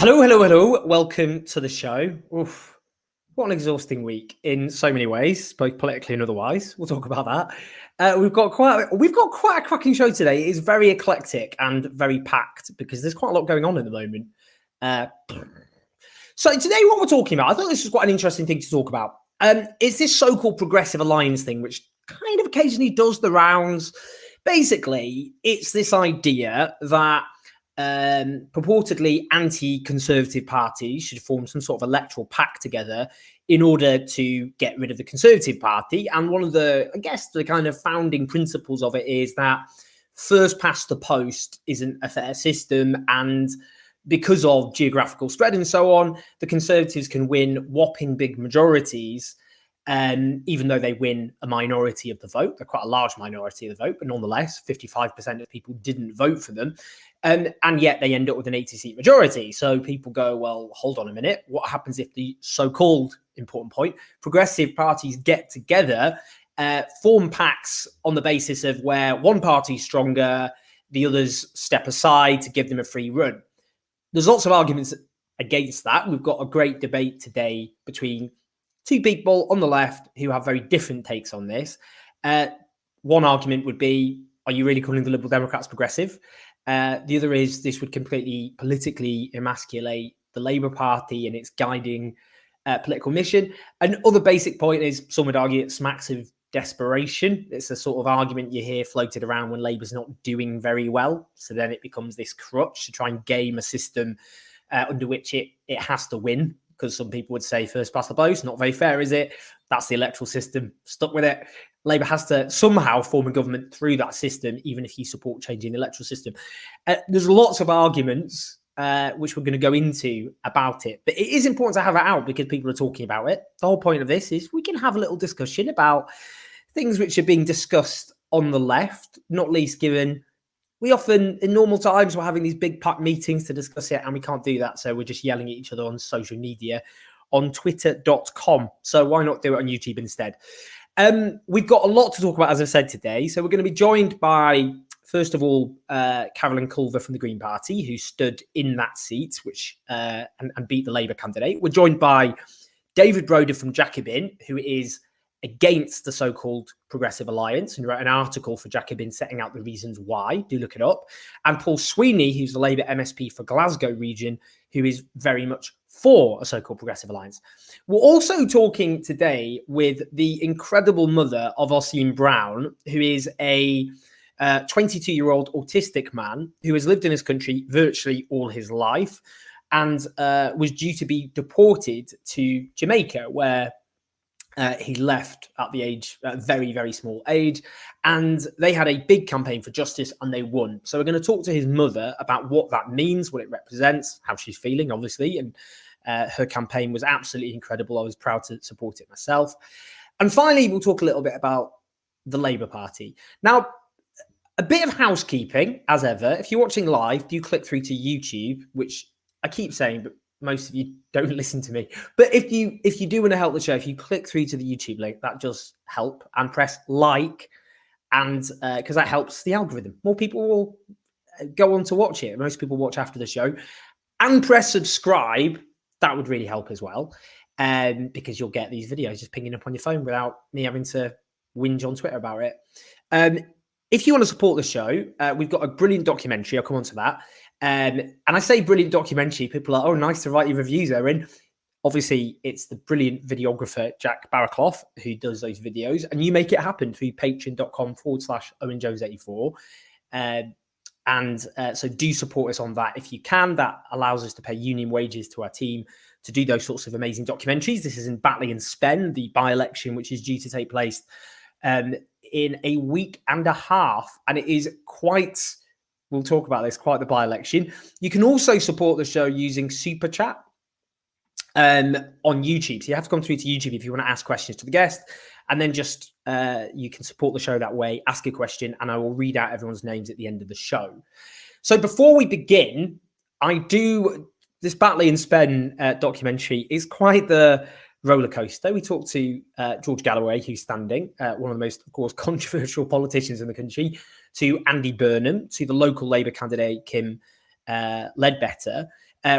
Hello, hello, hello. Welcome to the show. Oof, what an exhausting week in so many ways, both politically and otherwise. We'll talk about that. We've got quite a cracking show today. It's very eclectic and very packed because there's quite a lot going on at the moment. So today, what we're talking about, I thought this was quite an interesting thing to talk about. It's this so-called progressive alliance thing, which kind of occasionally does the rounds. Basically, it's this idea that purportedly anti-conservative parties should form some sort of electoral pact together in order to get rid of the Conservative Party. And one of the, I guess, the kind of founding principles of it is that first past the post isn't a fair system. And because of geographical spread and so on, the Conservatives can win whopping big majorities, even though they win a minority of the vote. They're quite a large minority of the vote, but nonetheless, 55% of people didn't vote for them. And yet they end up with an 80-seat majority. So people go, well, hold on a minute. What happens if the so-called, important point, progressive parties get together, form pacts on the basis of where one party's stronger, the others step aside to give them a free run? There's lots of arguments against that. We've got a great debate today between two people on the left who have very different takes on this. One argument would be, are you really calling the Liberal Democrats progressive? The other is this would completely politically emasculate the Labour Party and its guiding political mission. Another basic point is, some would argue, it smacks of desperation. It's a sort of argument you hear floated around when Labour's not doing very well. So then it becomes this crutch to try and game a system under which it has to win. Because some people would say first past the post, not very fair, is it? That's the electoral system. Stuck with it. Labour has to somehow form a government through that system, even if you support changing the electoral system. There's lots of arguments which we're going to go into about it. But it is important to have it out because people are talking about it. The whole point of this is we can have a little discussion about things which are being discussed on the left, not least given we often, in normal times, we're having these big packed meetings to discuss it, and we can't do that. So we're just yelling at each other on social media, on twitter.com. So why not do it on YouTube instead? We've got a lot to talk about, as I said, today. So we're going to be joined by, first of all, Carolyn Culver from the Green Party, who stood in that seat which and beat the Labour candidate. We're joined by David Broder from Jacobin, who is against the so-called Progressive Alliance and wrote an article for Jacobin setting out the reasons why. Do look it up. And Paul Sweeney, who's the Labour MSP for Glasgow region, who is very much for a so-called Progressive Alliance. We're also talking today with the incredible mother of Osime Brown, who is a 22-year-old autistic man who has lived in this country virtually all his life and was due to be deported to Jamaica, where he left at the age, very, very small age, and they had a big campaign for justice and they won. So we're going to talk to his mother about what that means, what it represents, how she's feeling, obviously. And her campaign was absolutely incredible. I was proud to support it myself. And finally, we'll talk a little bit about the Labour Party. Now, a bit of housekeeping, as ever. If you're watching live, do click through to YouTube, which I keep saying, but most of you don't listen to me. But if you do want to help the show, if you click through to the YouTube link, that does help, and press like, and because that helps the algorithm. More people will go on to watch it. Most people watch after the show. And press subscribe. That would really help as well, because you'll get these videos just pinging up on your phone without me having to whinge on Twitter about it. If you want to support the show, we've got a brilliant documentary. I'll come on to that. And I say brilliant documentary, people are, oh, nice to write your reviews, Erin. Obviously, it's the brilliant videographer, Jack Barraclough, who does those videos. And you make it happen through patreon.com/OwenJones84. So do support us on that if you can. That allows us to pay union wages to our team to do those sorts of amazing documentaries. This is in Batley and Spen, the by-election, which is due to take place in a week and a half. And it is quite... We'll talk about this, quite the by-election. You can also support the show using Super Chat on YouTube. So you have to come through to YouTube if you want to ask questions to the guest. And then just you can support the show that way, ask a question, and I will read out everyone's names at the end of the show. So before we begin, this Batley and Spen documentary is quite the roller coaster. We talked to George Galloway, who's standing, one of the most, of course, controversial politicians in the country, to Andy Burnham, to the local Labour candidate, Kim Ledbetter.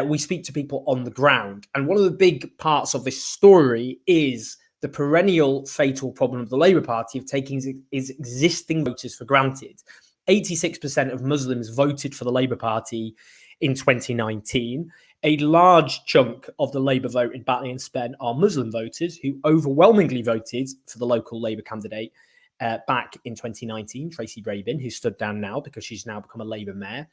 we speak to people on the ground. And one of the big parts of this story is the perennial fatal problem of the Labour Party of taking its existing voters for granted. 86% of Muslims voted for the Labour Party in 2019. A large chunk of the Labour vote in Batley and Spen are Muslim voters who overwhelmingly voted for the local Labour candidate back in 2019, Tracy Brabin, who stood down now because she's now become a Labour mayor.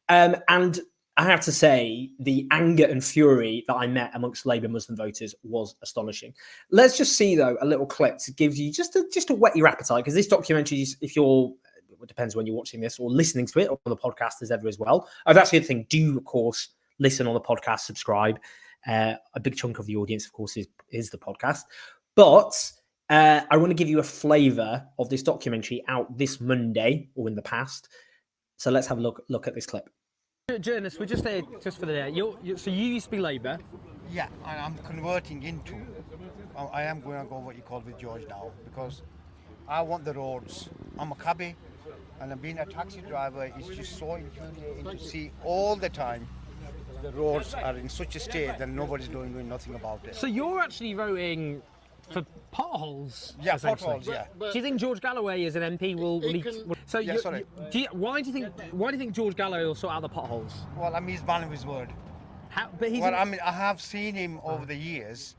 And I have to say, the anger and fury that I met amongst Labour Muslim voters was astonishing. Let's just see, though, a little clip to give you just to whet your appetite, because this documentary is, if you're, it depends when you're watching this or listening to it or the podcast as ever as well. Oh, that's the other thing. Do, of course, listen on the podcast, subscribe. A big chunk of the audience, of course, is the podcast. But I want to give you a flavour of this documentary out this Monday or in the past. So let's have a look at this clip. Journalists, we're just there just for the day. So you used to be Labour? Yeah, and I'm converting into. I am going to go what you call with George now, because I want the roads. I'm a cabbie, and being a taxi driver is just so infuriating to see all the time the roads are in such a state that nobody's doing nothing about it. So you're actually voting for potholes? Yeah, potholes. Yeah. Do you think George Galloway as an MP will leak? So yeah, sorry. Why do you think George Galloway will sort out the potholes? Well, I mean, he's man of his word. But he's I mean, I have seen him over the years.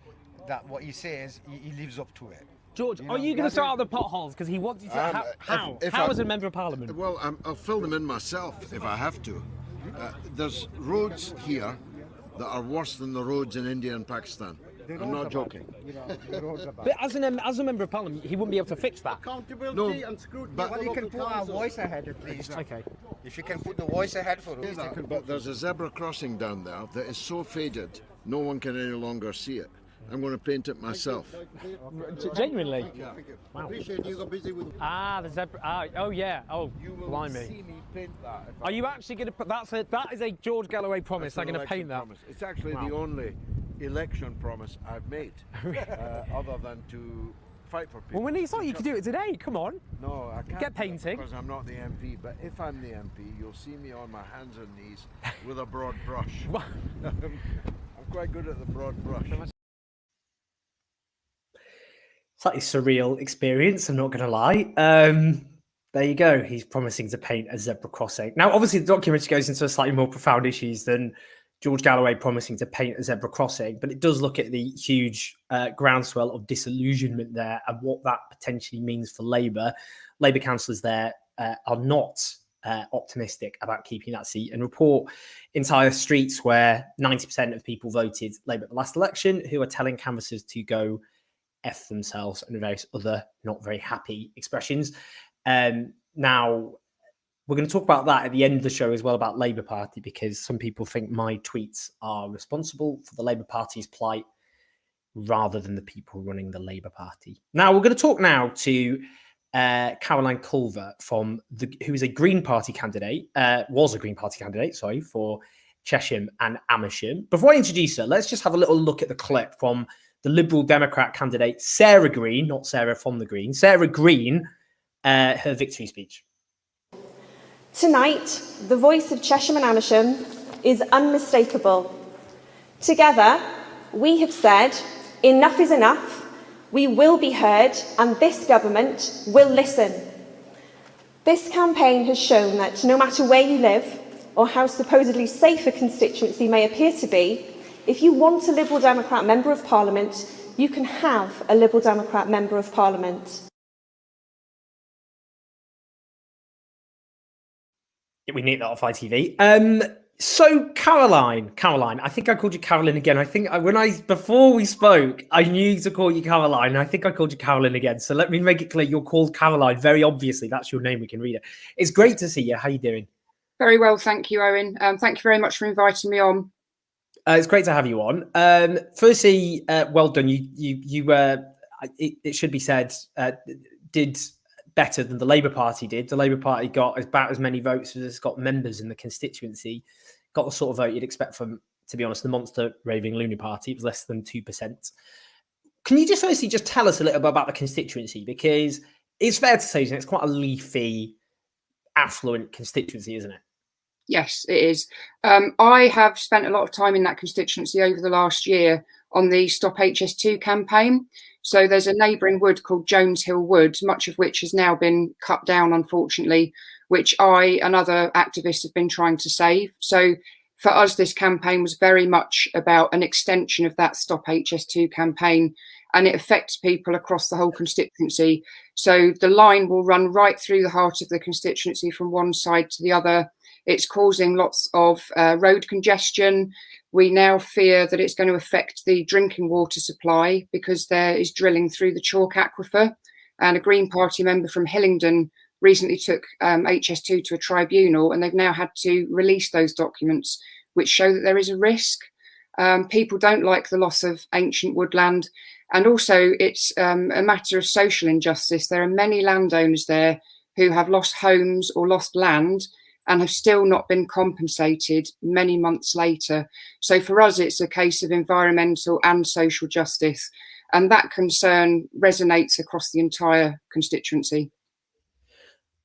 That what he says, he lives up to it. George, are you going to sort out the potholes? Because he wants you to. How as a member of Parliament? Well, I'll fill them in myself if I have to. There's roads here that are worse than the roads in India and Pakistan. I'm not joking. But as a member of Parliament, he wouldn't be able to fix that. Accountability and scrutiny. But you can put our voice ahead at least. Okay. If you can put the voice ahead for us. But there's a zebra crossing down there that is so faded, no one can any longer see it. I'm going to paint it myself. Genuinely? Yeah. Wow. Appreciate you got busy with. The zebra. Oh yeah. Oh, blimey. See me paint that. Are you actually going to put that is a George Galloway promise. I'm going to paint that. Promise. It's actually the only election promise I've made, other than to fight for people. Well, when you thought you could do it today, come on. No, I can't. Get painting. Because I'm not the MP. But if I'm the MP, you'll see me on my hands and knees with a broad brush. I'm quite good at the broad brush. Slightly surreal experience, I'm not going to lie. There you go. He's promising to paint a zebra crossing. Now, obviously, the documentary goes into slightly more profound issues than George Galloway promising to paint a zebra crossing, but it does look at the huge groundswell of disillusionment there and what that potentially means for Labour. Labour councillors there are not optimistic about keeping that seat and report entire streets where 90% of people voted Labour at the last election who are telling canvassers to go F themselves and various other not very happy expressions. Now, we're going to talk about that at the end of the show as well, about Labour Party, because some people think my tweets are responsible for the Labour Party's plight rather than the people running the Labour Party. Now, we're going to talk now to Caroline Culver, who is a Green Party candidate, was a Green Party candidate, sorry, for Chesham and Amersham. Before I introduce her, let's just have a little look at the clip from the Liberal Democrat candidate, Sarah Green, not Sarah from the Green, Sarah Green, her victory speech. Tonight, the voice of Chesham and Amersham is unmistakable. Together, we have said, enough is enough, we will be heard, and this government will listen. This campaign has shown that no matter where you live, or how supposedly safe a constituency may appear to be, if you want a Liberal Democrat Member of Parliament, you can have a Liberal Democrat Member of Parliament. We need that off ITV. So Caroline, I think I called you Carolyn again. I think before we spoke, I knew to call you Caroline. I think I called you Carolyn again. So let me make it clear, you're called Caroline. Very obviously, that's your name. We can read it. It's great to see you. How are you doing? Very well, thank you, Owen. Thank you very much for inviting me on. It's great to have you on. Firstly, well done. It should be said, did better than the Labour Party did. The Labour Party got about as many votes as it's got members in the constituency, got the sort of vote you'd expect from, to be honest, the monster raving loony party. It was less than 2%. Can you just firstly just tell us a little bit about the constituency? Because it's fair to say, isn't it, it's quite a leafy, affluent constituency, isn't it? Yes, it is. I have spent a lot of time in that constituency over the last year on the Stop HS2 campaign. So there's a neighbouring wood called Jones Hill Wood, much of which has now been cut down, unfortunately, which I and other activists have been trying to save. So for us, this campaign was very much about an extension of that Stop HS2 campaign, and it affects people across the whole constituency. So the line will run right through the heart of the constituency from one side to the other. It's causing lots of road congestion. We now fear that it's going to affect the drinking water supply because there is drilling through the Chalk Aquifer. And a Green Party member from Hillingdon recently took HS2 to a tribunal, and they've now had to release those documents, which show that there is a risk. People don't like the loss of ancient woodland. And also it's a matter of social injustice. There are many landowners there who have lost homes or lost land and have still not been compensated many months later. So for us, it's a case of environmental and social justice. And that concern resonates across the entire constituency.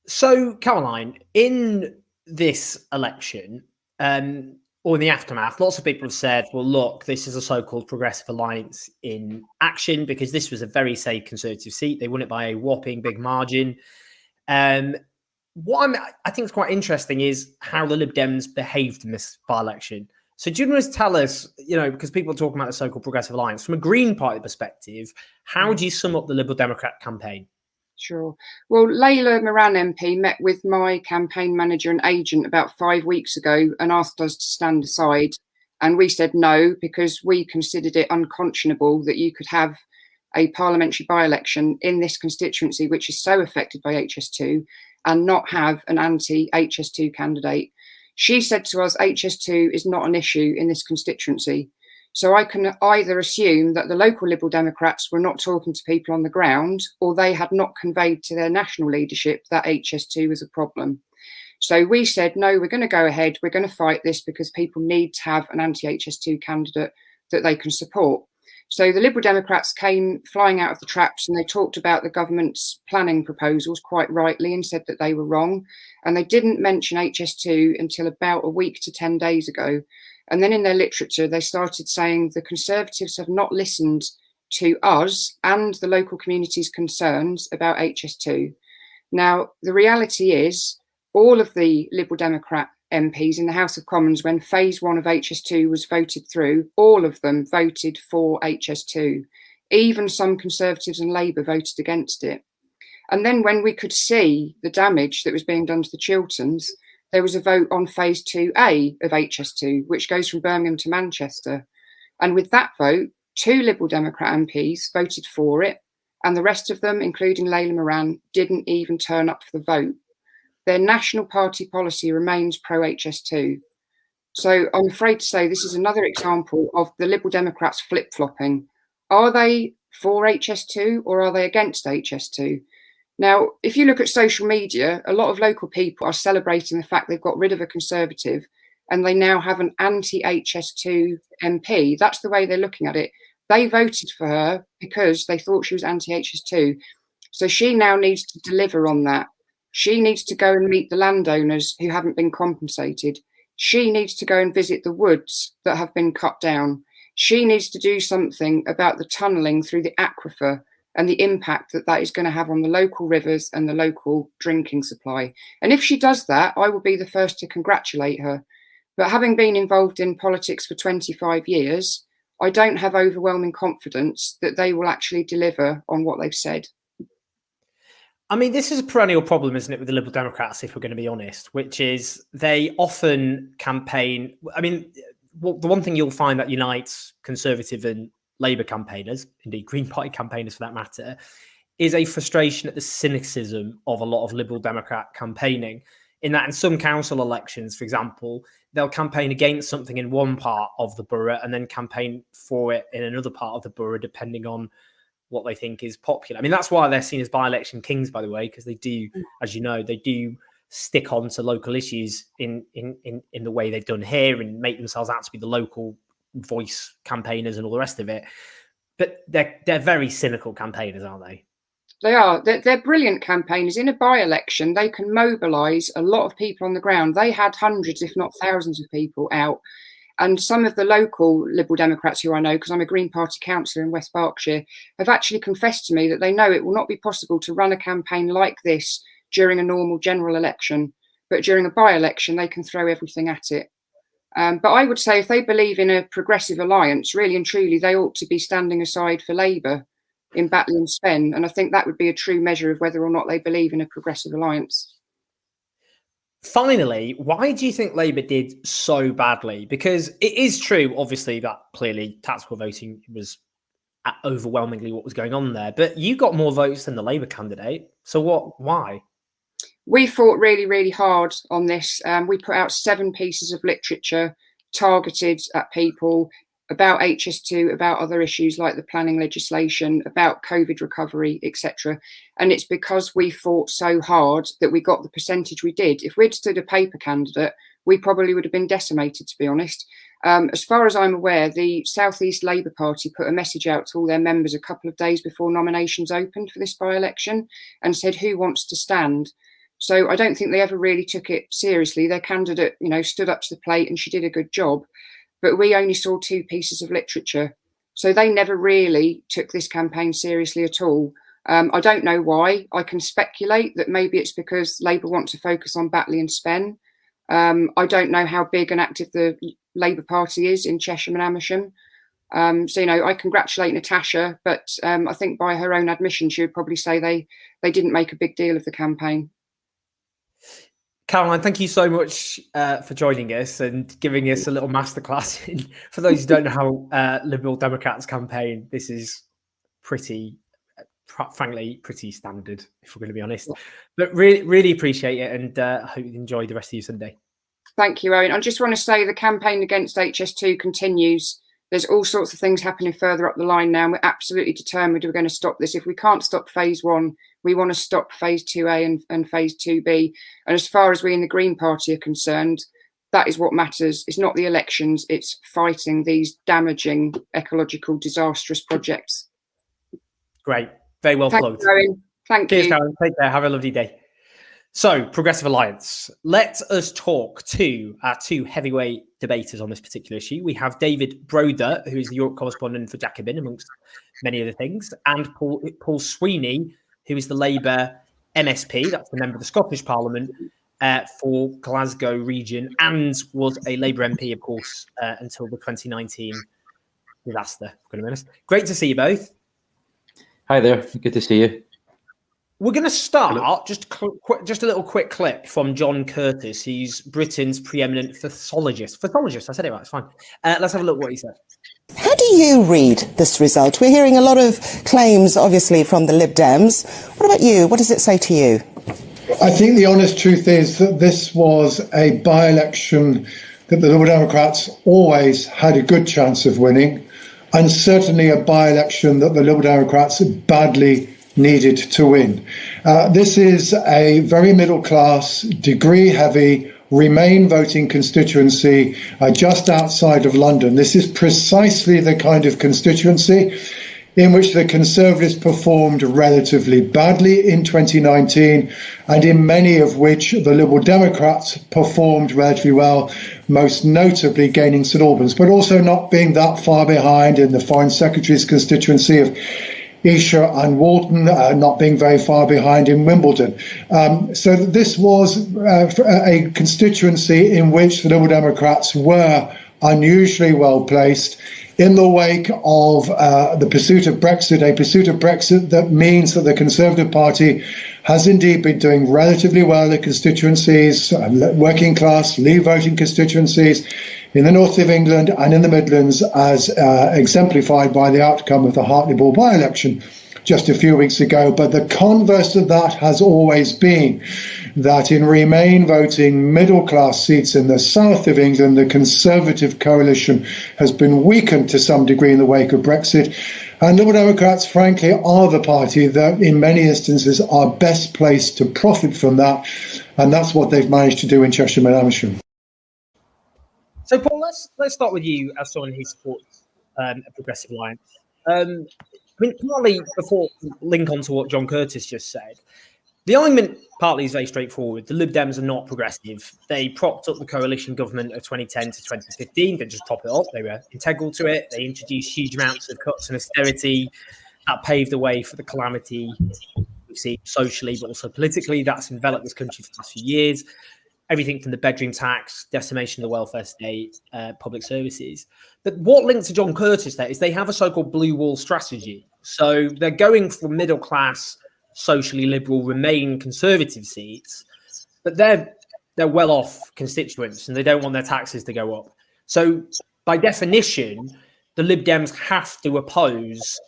So, Caroline, in this election, or in the aftermath, lots of people have said, well, look, this is a so-called progressive alliance in action because this was a very safe Conservative seat. They won it by a whopping big margin. What I think is quite interesting is how the Lib Dems behaved in this by-election. So do you want to tell us, because people are talking about the so-called progressive alliance, from a Green Party perspective, how do you sum up the Liberal Democrat campaign? Sure. Well, Labour Moran MP met with my campaign manager and agent about 5 weeks ago and asked us to stand aside. And we said no, because we considered it unconscionable that you could have a parliamentary by-election in this constituency, which is so affected by HS2, and not have an anti-HS2 candidate. She said to us, HS2 is not an issue in this constituency. So I can either assume that the local Liberal Democrats were not talking to people on the ground, or they had not conveyed to their national leadership that HS2 was a problem. So we said, no, we're going to go ahead. We're going to fight this because people need to have an anti-HS2 candidate that they can support. So the Liberal Democrats came flying out of the traps and they talked about the government's planning proposals quite rightly and said that they were wrong. And they didn't mention HS2 until about a week to 10 days ago. And then in their literature, they started saying the Conservatives have not listened to us and the local community's concerns about HS2. Now, the reality is all of the Liberal Democrat MPs in the House of Commons, when phase 1 of HS2 was voted through, all of them voted for HS2. Even some Conservatives and Labour voted against it. And then when we could see the damage that was being done to the Chilterns, there was a vote on phase 2A of HS2, which goes from Birmingham to Manchester. And with that vote, 2 Liberal Democrat MPs voted for it, and the rest of them, including Laila Moran, didn't even turn up for the vote. Their national party policy remains pro-HS2. So I'm afraid to say this is another example of the Liberal Democrats flip-flopping. Are they for HS2 or are they against HS2? Now, if you look at social media, a lot of local people are celebrating the fact they've got rid of a Conservative and they now have an anti-HS2 MP. That's the way they're looking at it. They voted for her because they thought she was anti-HS2. So she now needs to deliver on that. She needs to go and meet the landowners who haven't been compensated. She needs to go and visit the woods that have been cut down. She needs to do something about the tunnelling through the aquifer and the impact that that is going to have on the local rivers and the local drinking supply. And if she does that, I will be the first to congratulate her. But having been involved in politics for 25 years, I don't have overwhelming confidence that they will actually deliver on what they've said. I mean, this is a perennial problem, isn't it, with the Liberal Democrats, if we're going to be honest, which is they often campaign. I mean, the one thing you'll find that unites Conservative and Labour campaigners, indeed Green Party campaigners for that matter, is a frustration at the cynicism of a lot of Liberal Democrat campaigning. In that, in some council elections, for example, they'll campaign against something in one part of the borough and then campaign for it in another part of the borough, depending on what they think is popular. I mean, that's why they're seen as by-election kings, by the way, because they do, as you know, they do stick on to local issues in the way they've done here and make themselves out to be the local voice campaigners and all the rest of it. But they're very cynical campaigners, aren't they? They are. They're brilliant campaigners. In a by-election, they can mobilise a lot of people on the ground. They had hundreds, if not thousands of people out. And some of the local Liberal Democrats who I know, because I'm a Green Party councillor in West Berkshire, have actually confessed to me that they know it will not be possible to run a campaign like this during a normal general election. But during a by-election, they can throw everything at it. But I would say if they believe in a progressive alliance, really and truly, they ought to be standing aside for Labour in Batley and Spen. And I think that would be a true measure of whether or not they believe in a progressive alliance. Finally, why do you think Labour did so badly? Because it is true, obviously, that clearly tactical voting was overwhelmingly what was going on there. But you got more votes than the Labour candidate. So why? We fought really, really hard on this. We put out 7 pieces of literature targeted at people about HS2, about other issues like the planning legislation, about COVID recovery, etc. And it's because we fought so hard that we got the percentage we did. If we'd stood a paper candidate, we probably would have been decimated, to be honest. As far as I'm aware, the South East Labour Party put a message out to all their members a couple of days before nominations opened for this by-election and said, who wants to stand? So I don't think they ever really took it seriously. Their candidate, stood up to the plate and she did a good job. But we only saw 2 pieces of literature. So they never really took this campaign seriously at all. I don't know why. I can speculate that maybe it's because Labour want to focus on Batley and Spen. I don't know how big and active the Labour Party is in Chesham and Amersham. I congratulate Natasha, but I think by her own admission, she would probably say they didn't make a big deal of the campaign. Caroline, thank you so much for joining us and giving us a little masterclass. For those who don't know how Liberal Democrats campaign, this is frankly, pretty standard, if we're going to be honest. But really, really appreciate it, and I hope you enjoy the rest of your Sunday. Thank you, Owen. I just want to say the campaign against HS2 continues. There's all sorts of things happening further up the line now, and we're absolutely determined we're going to stop this. If we can't stop phase 1, we want to stop phase 2A and phase 2B. And as far as we in the Green Party are concerned, that is what matters. It's not the elections, it's fighting these damaging, ecological, disastrous projects. Great. Very well plugged. Thank you. Cheers, Karen. Take care. Have a lovely day. So, Progressive Alliance. Let us talk to our 2 heavyweight debaters on this particular issue. We have David Broder, who is the York correspondent for Jacobin, amongst many other things, and Paul Sweeney, who is the Labour MSP, that's the member of the Scottish Parliament for Glasgow region, and was a Labour MP, of course, until the 2019 disaster. I'm going to be honest. Great to see you both. Hi there. Good to see you. We're going to start just a little quick clip from John Curtis. He's Britain's preeminent pathologist. I said it right. It's fine. Let's have a look what he said. How do you read this result? We're hearing a lot of claims, obviously, from the Lib Dems. What about you? What does it say to you? I think the honest truth is that this was a by-election that the Liberal Democrats always had a good chance of winning, and certainly a by-election that the Liberal Democrats badly needed to win. This is a very middle-class, degree-heavy, Remain voting constituency just outside of London. This is precisely the kind of constituency in which the Conservatives performed relatively badly in 2019, and in many of which the Liberal Democrats performed relatively well, most notably gaining St Albans, but also not being that far behind in the Foreign Secretary's constituency of Esher and Walton, not being very far behind in Wimbledon. So this was a constituency in which the Liberal Democrats were unusually well placed in the wake of the pursuit of Brexit, a pursuit of Brexit that means that the Conservative Party has indeed been doing relatively well in constituencies, working class, leave voting constituencies in the north of England and in the Midlands, as exemplified by the outcome of the Hartlepool by-election just a few weeks ago. But the converse of that has always been that in Remain voting middle-class seats in the south of England, the Conservative coalition has been weakened to some degree in the wake of Brexit. And Liberal Democrats, frankly, are the party that in many instances are best placed to profit from that. And that's what they've managed to do in Chesham and Amersham. So, Paul, let's start with you as someone who supports a Progressive Alliance. mean, partly before link on to what John Curtis just said, the argument partly is very straightforward. The Lib Dems are not progressive. They propped up the coalition government of 2010 to 2015. They just prop it up. They were integral to it. They introduced huge amounts of cuts and austerity that paved the way for the calamity we see socially, but also politically. That's enveloped this country for the last few years. Everything from the bedroom tax, decimation of the welfare state, public services. But what links to John Curtis there is they have a so-called blue wall strategy. So they're going for middle class, socially liberal, Remain conservative seats, but they're well off constituents and they don't want their taxes to go up. So by definition, the Lib Dems have to oppose,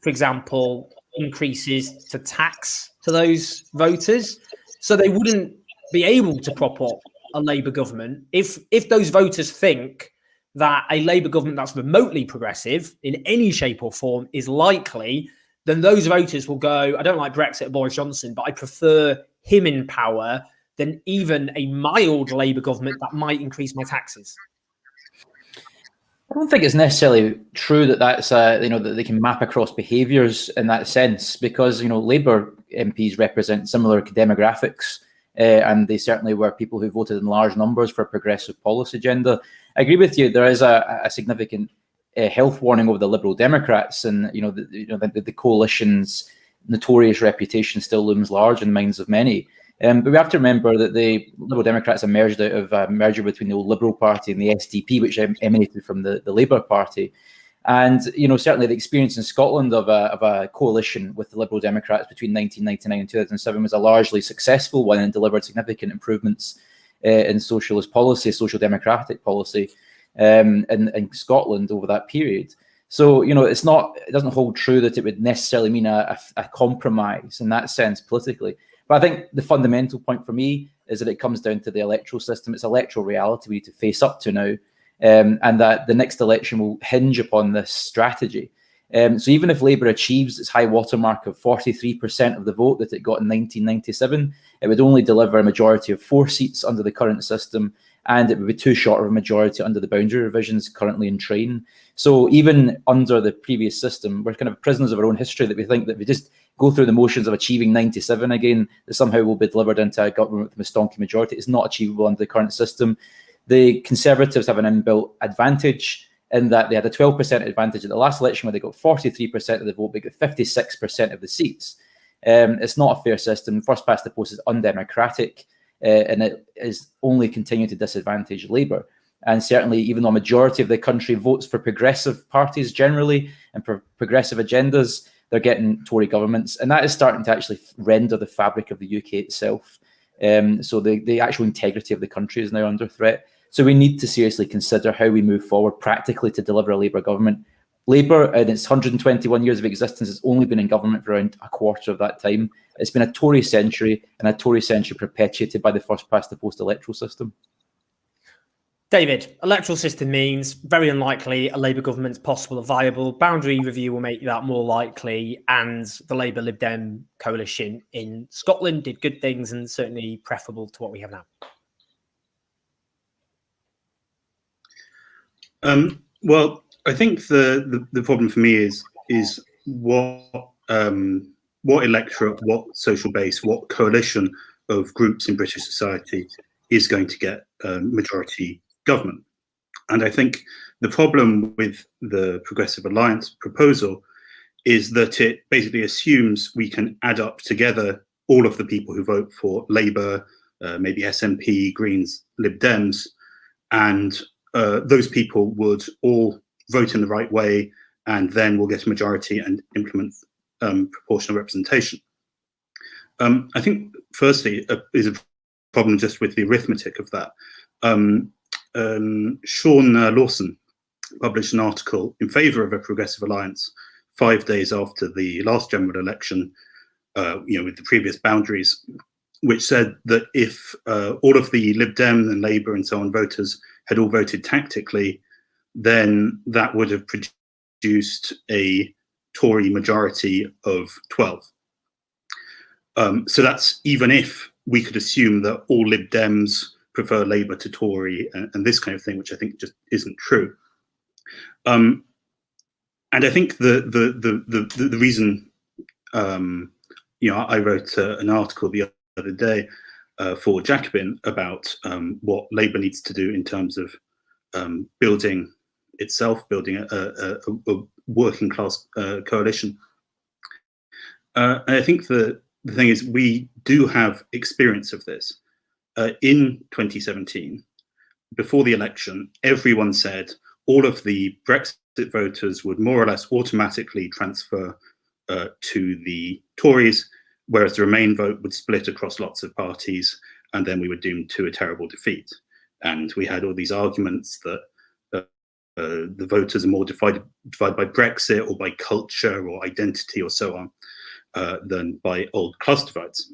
for example, increases to tax to those voters. So they wouldn't be able to prop up a Labour government if those voters think that a Labour government that's remotely progressive in any shape or form is likely. Then those voters will go, I don't like Brexit or Boris Johnson, but I prefer him in power than even a mild Labour government that might increase my taxes. I don't think it's necessarily true that that's that they can map across behaviours in that sense, because Labour MPs represent similar demographics, and they certainly were people who voted in large numbers for a progressive policy agenda. I agree with you. There is a significant health warning over the Liberal Democrats, and the coalition's notorious reputation still looms large in the minds of many. But we have to remember that the Liberal Democrats emerged out of a merger between the old Liberal Party and the SDP, which emanated from the Labour Party. And certainly the experience in Scotland of a coalition with the Liberal Democrats between 1999 and 2007 was a largely successful one and delivered significant improvements in socialist policy, social democratic policy. In Scotland over that period. So, it doesn't hold true that it would necessarily mean a compromise in that sense politically. But I think the fundamental point for me is that it comes down to the electoral system. It's electoral reality we need to face up to now, and that the next election will hinge upon this strategy. So even if Labour achieves its high watermark of 43% of the vote that it got in 1997, it would only deliver a majority of 4 seats under the current system, and it would be too short of a majority under the boundary revisions currently in train. So even under the previous system, we're kind of prisoners of our own history, that we think that if we just go through the motions of achieving 97 again, that somehow we'll be delivered into a government with a stonky majority. It's not achievable under the current system. The Conservatives have an inbuilt advantage in that they had a 12% advantage at the last election where they got 43% of the vote, but got 56% of the seats. It's not a fair system. First past the post is undemocratic. And it is only continuing to disadvantage Labour. And certainly, even though a majority of the country votes for progressive parties generally and for progressive agendas, they're getting Tory governments. And that is starting to actually render the fabric of the UK itself. So the actual integrity of the country is now under threat. So we need to seriously consider how we move forward practically to deliver a Labour government. Labour, in its 121 years of existence, has only been in government for around a quarter of that time. It's been a Tory century, and a Tory century perpetuated by the first past the post electoral system. David, electoral system means very unlikely a Labour government's possible or viable. Boundary review will make that more likely, and the Labour Lib Dem coalition in Scotland did good things and certainly preferable to what we have now. Well, I think the problem for me is what electorate, what social base, what coalition of groups in British society is going to get majority government. And I think the problem with the Progressive Alliance proposal is that it basically assumes we can add up together all of the people who vote for Labour, maybe SNP, Greens, Lib Dems, and those people would all vote in the right way, and then we'll get a majority and implement proportional representation. I think, firstly, is a problem just with the arithmetic of that. Sean Lawson published an article in favour of a Progressive Alliance 5 days after the last general election, with the previous boundaries, which said that if all of the Lib Dem and Labour and so on voters had all voted tactically, then that would have produced a Tory majority of 12. So that's even if we could assume that all Lib Dems prefer Labour to Tory and this kind of thing, which I think just isn't true. I think the reason, I wrote an article the other day for Jacobin about what Labour needs to do in terms of building a working class coalition. And I think the thing is, we do have experience of this. In 2017, before the election, everyone said all of the Brexit voters would more or less automatically transfer to the Tories, whereas the Remain vote would split across lots of parties, and then we were doomed to a terrible defeat. And we had all these arguments that the voters are more divided by Brexit or by culture or identity or so on than by old class divides.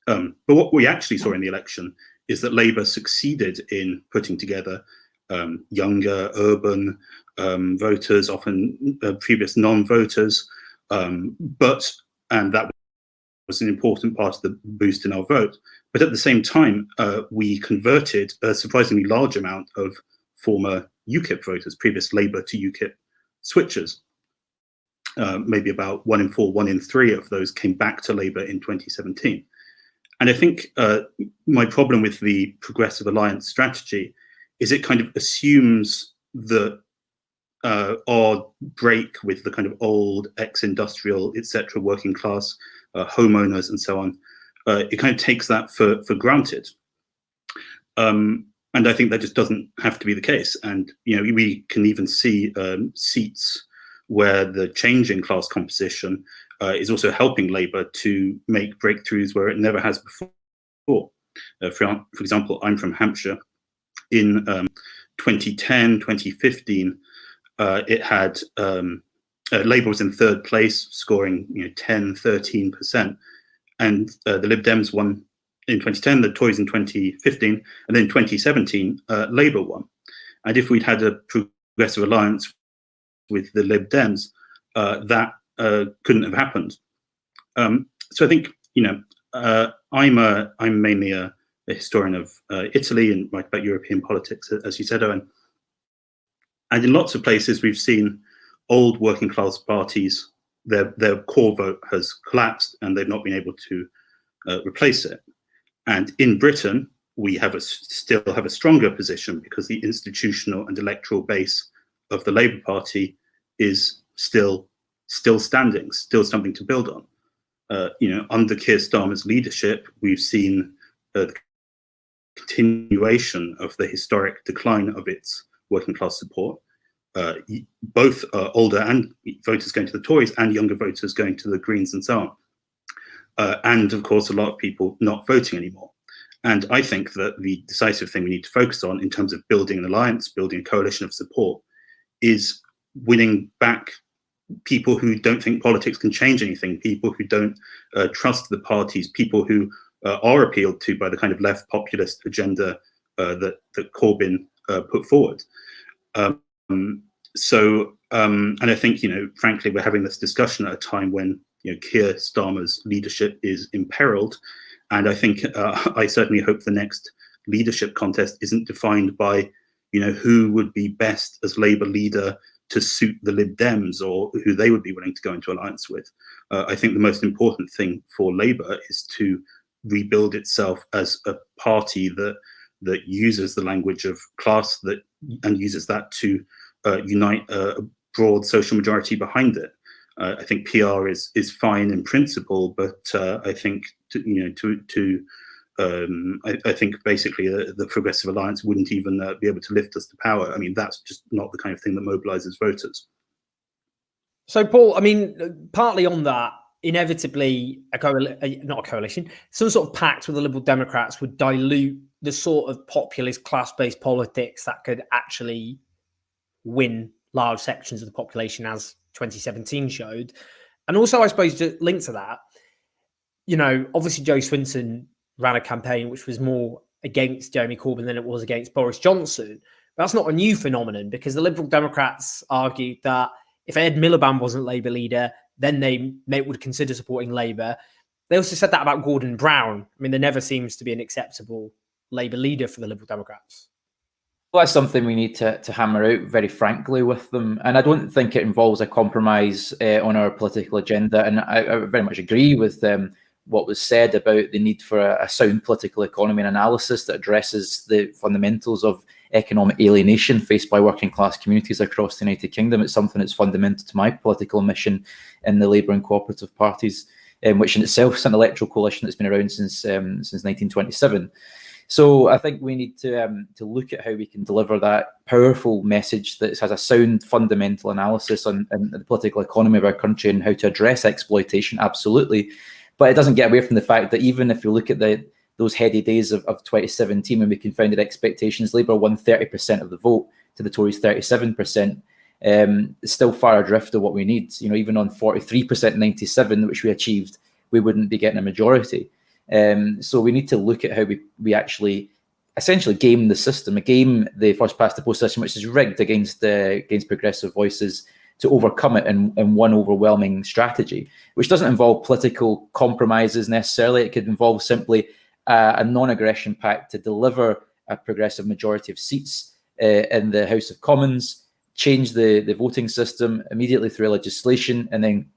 But what we actually saw in the election is that Labour succeeded in putting together younger, urban voters, often previous non-voters, and that was an important part of the boost in our vote. But at the same time, we converted a surprisingly large amount of former UKIP voters, previous Labour to UKIP switchers. Maybe about 1 in 4, 1 in 3 of those came back to Labour in 2017. And I think my problem with the Progressive Alliance strategy is it kind of assumes that our break with the kind of old ex-industrial, etc., working class homeowners and so on, it kind of takes that for granted. And I think that just doesn't have to be the case. And we can even see seats where the change in class composition is also helping Labour to make breakthroughs where it never has before. For example, I'm from Hampshire. In 2010, 2015, it had Labour was in third place, scoring 10, 13%, and the Lib Dems won in 2010, the Tories in 2015, and then in 2017, Labour won. And if we'd had a Progressive Alliance with the Lib Dems, that couldn't have happened. So I think I'm mainly a historian of Italy and write about European politics, as you said, Owen. And in lots of places, we've seen old working class parties, their core vote has collapsed and they've not been able to replace it. And in Britain, we still have a stronger position because the institutional and electoral base of the Labour Party is still standing, still something to build on. Under Keir Starmer's leadership, we've seen the continuation of the historic decline of its working class support. Both older and voters going to the Tories and younger voters going to the Greens and so on. And of course, a lot of people not voting anymore. And I think that the decisive thing we need to focus on in terms of building an alliance, building a coalition of support, is winning back people who don't think politics can change anything, people who don't trust the parties, people who are appealed to by the kind of left populist agenda that Corbyn put forward. And I think, frankly, we're having this discussion at a time when Keir Starmer's leadership is imperiled. And I think I certainly hope the next leadership contest isn't defined by, who would be best as Labour leader to suit the Lib Dems or who they would be willing to go into alliance with. I think the most important thing for Labour is to rebuild itself as a party that uses the language of class and uses that to unite a broad social majority behind it. I think PR is fine in principle, but I think I think basically the Progressive Alliance wouldn't even be able to lift us to power. I mean, that's just not the kind of thing that mobilises voters. So, Paul, I mean, partly on that, inevitably, not a coalition, some sort of pact with the Liberal Democrats would dilute the sort of populist class-based politics that could actually win large sections of the population, as 2017 showed. And also, I suppose, to link to that, obviously Joe Swinson ran a campaign which was more against Jeremy Corbyn than it was against Boris Johnson. But that's not a new phenomenon, because the Liberal Democrats argued that if Ed Miliband wasn't Labour leader, then they would consider supporting Labour. They also said that about Gordon Brown. I mean, there never seems to be an acceptable Labour leader for the Liberal Democrats. Well, that's something we need to hammer out very frankly with them. And I don't think it involves a compromise on our political agenda. And I very much agree with what was said about the need for a sound political economy and analysis that addresses the fundamentals of economic alienation faced by working class communities across the United Kingdom. It's something that's fundamental to my political mission in the Labour and cooperative parties, which in itself is an electoral coalition that's been around since 1927. So I think we need to look at how we can deliver that powerful message that has a sound fundamental analysis on the political economy of our country and how to address exploitation, absolutely. But it doesn't get away from the fact that even if you look at those heady days of 2017 when we confounded expectations, Labour won 30% of the vote to the Tories 37%. It's still far adrift of what we need. You know, even on 43% 97, which we achieved, we wouldn't be getting a majority. So we need to look at how we actually essentially game the system, game the first past the post system, which is rigged against progressive voices, to overcome it in one overwhelming strategy, which doesn't involve political compromises necessarily. It could involve simply a non-aggression pact to deliver a progressive majority of seats in the House of Commons, change the voting system immediately through legislation, and then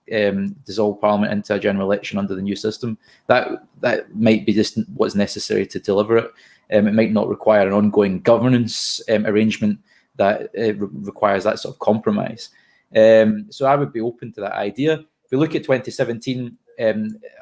dissolve Parliament into a general election under the new system. That might be just what's necessary to deliver it. It might not require an ongoing governance arrangement that requires that sort of compromise. So I would be open to that idea. If we look at 2017,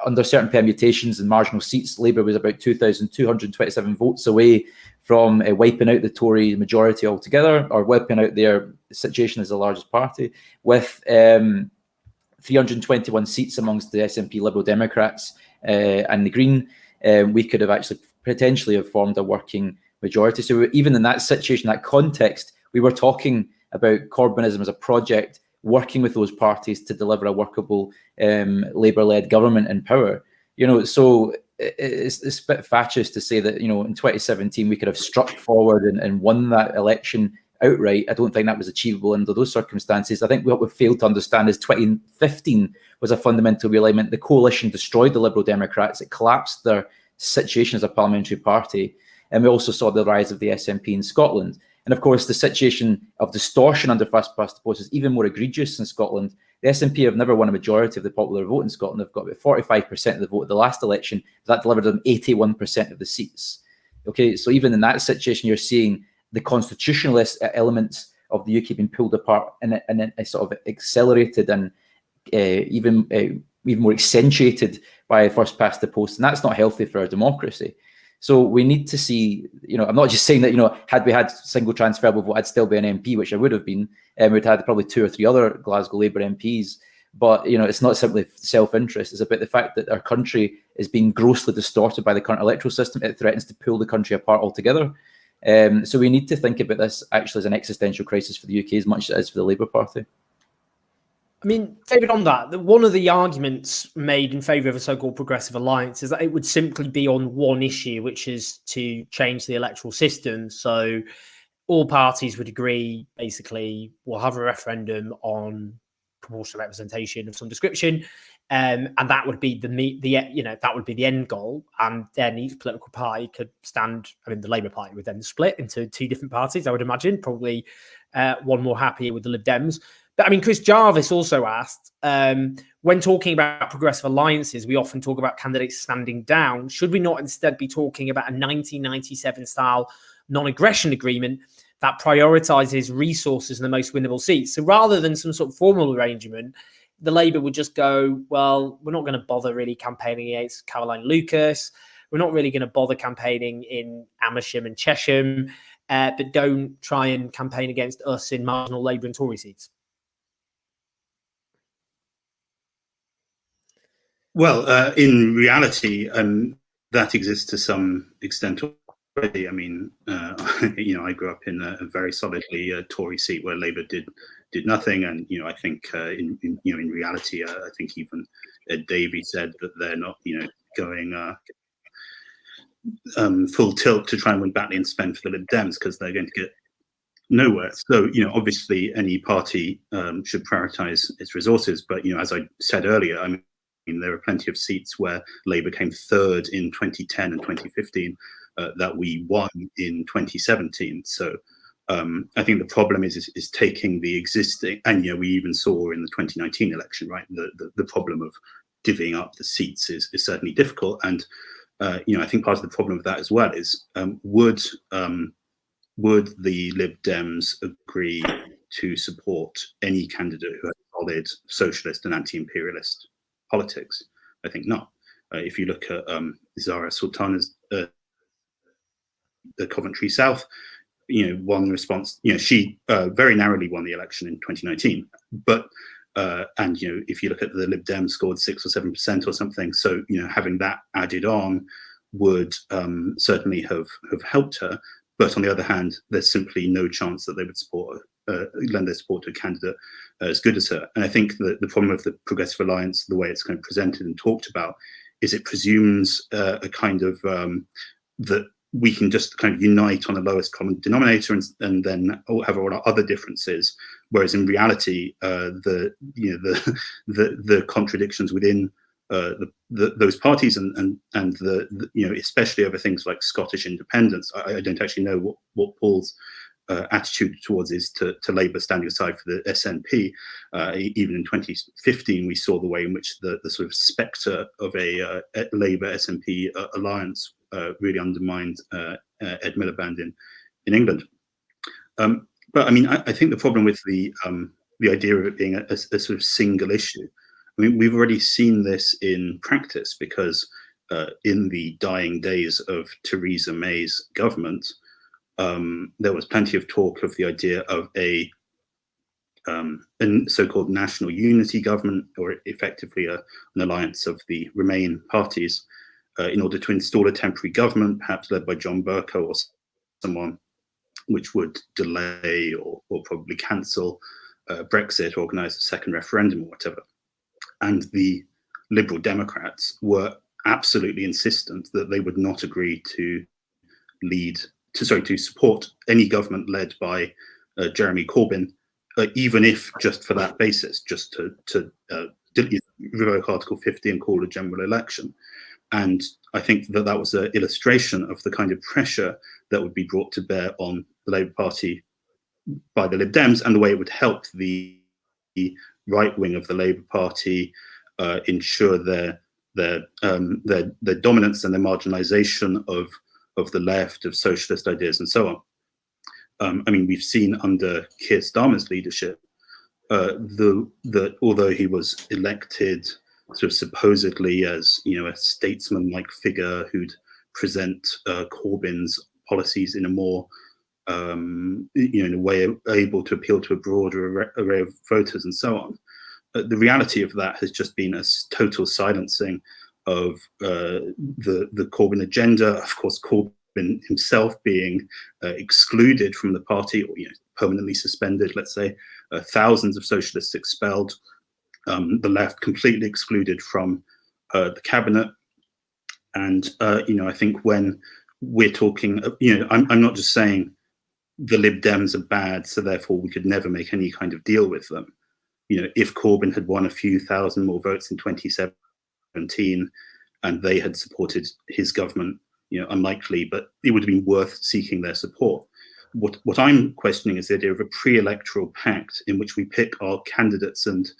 under certain permutations and marginal seats, Labour was about 2,227 votes away from wiping out the Tory majority altogether, or wiping out their situation as the largest party, with 321 seats amongst the SNP Liberal Democrats and the Green. We could have actually potentially have formed a working majority. So even in that situation, that context, we were talking about Corbynism as a project, working with those parties to deliver a workable Labour-led government in power. You know, so it's a bit fatuous to say that, you know, in 2017 we could have struck forward and won that election outright. I don't think that was achievable under those circumstances. I think what we've failed to understand is 2015 was a fundamental realignment. The coalition destroyed the Liberal Democrats. It collapsed their situation as a parliamentary party. And we also saw the rise of the SNP in Scotland. And of course, the situation of distortion under first past the post is even more egregious in Scotland. The SNP have never won a majority of the popular vote in Scotland. They've got about 45% of the vote at the last election. That delivered them 81% of the seats. Okay, so even in that situation, you're seeing the constitutionalist elements of the UK being pulled apart and a sort of accelerated and even more accentuated by first past the post. And that's not healthy for our democracy. So we need to see, you know, I'm not just saying that, you know, had we had single transferable vote, I'd still be an MP, which I would have been. We'd had probably 2 or 3 other Glasgow Labour MPs. But, you know, it's not simply self-interest. It's about the fact that our country is being grossly distorted by the current electoral system. It threatens to pull the country apart altogether. So we need to think about this actually as an existential crisis for the UK as much as it is for the Labour Party. I mean, David, on that, one of the arguments made in favour of a so-called progressive alliance is that it would simply be on one issue, which is to change the electoral system. So all parties would agree, basically, we'll have a referendum on proportional representation of some description, and that would be that would be the end goal. And then each political party could stand. I mean, the Labour Party would then split into 2 different parties, I would imagine, probably one more happier with the Lib Dems. But I mean, Chris Jarvis also asked, when talking about progressive alliances, we often talk about candidates standing down. Should we not instead be talking about a 1997 style non-aggression agreement that prioritizes resources and the most winnable seats? So rather than some sort of formal arrangement, the Labour would just go, well, we're not going to bother really campaigning against Caroline Lucas. We're not really going to bother campaigning in Amersham and Chesham, but don't try and campaign against us in marginal Labour and Tory seats. Well, in reality, that exists to some extent already. I mean, you know, I grew up in a very solidly Tory seat where Labour did nothing, and you know, I think in reality, I think even Ed Davey said that they're not, you know, going full tilt to try and win Batley and spend for the Lib Dems because they're going to get nowhere. So, you know, obviously any party should prioritise its resources, but you know, as I said earlier, I mean, there are plenty of seats where Labour came 3rd in 2010 and 2015 that we won in 2017. So I think the problem is taking the existing, and we even saw in the 2019 election, right, the problem of divvying up the seats is certainly difficult, and I think part of the problem of that as well is would the Lib Dems agree to support any candidate who has solid socialist and anti-imperialist politics? I think not. If you look at Zahra Sultana's the Coventry South, one response, she very narrowly won the election in 2019, but and if you look at the Lib Dems scored 6 or 7% or something, so having that added on would certainly have helped her. But on the other hand, there's simply no chance that they would lend their support to a candidate as good as her. And I think that the problem of the Progressive Alliance, the way it's kind of presented and talked about, is it presumes a kind of that we can just kind of unite on the lowest common denominator and then have all our other differences, whereas in reality, the contradictions within those parties and especially over things like Scottish independence. I don't actually know what Paul's attitude towards is to Labour standing aside for the SNP. Even in 2015, we saw the way in which the sort of spectre of a Labour SNP alliance really undermined Ed Miliband in England. But I mean, I think the problem with the idea of it being a sort of single issue, I mean, we've already seen this in practice because in the dying days of Theresa May's government, there was plenty of talk of the idea of a so-called national unity government, or effectively an alliance of the Remain parties, in order to install a temporary government, perhaps led by John Bercow or someone, which would delay or probably cancel Brexit, organise a second referendum or whatever. And the Liberal Democrats were absolutely insistent that they would not agree to support any government led by Jeremy Corbyn, even if just for that basis, just to revoke Article 50 and call a general election. And I think that was an illustration of the kind of pressure that would be brought to bear on the Labour Party by the Lib Dems, and the way it would help the right wing of the Labour Party ensure their dominance and their marginalisation of the left, of socialist ideas, and so on. I mean, we've seen under Keir Starmer's leadership that although he was elected sort of supposedly as a statesman-like figure who'd present Corbyn's policies in a more in a way able to appeal to a broader array of voters and so on, the reality of that has just been a total silencing of the Corbyn agenda. Of course, Corbyn himself being excluded from the party, or permanently suspended, let's say, thousands of socialists expelled, the left completely excluded from the cabinet. And I think when we're talking, I'm not just saying the Lib Dems are bad, so therefore we could never make any kind of deal with them. If Corbyn had won a few thousand more votes in 2017 and they had supported his government, unlikely, but it would have been worth seeking their support. What I'm questioning is the idea of a pre-electoral pact in which we pick our candidates and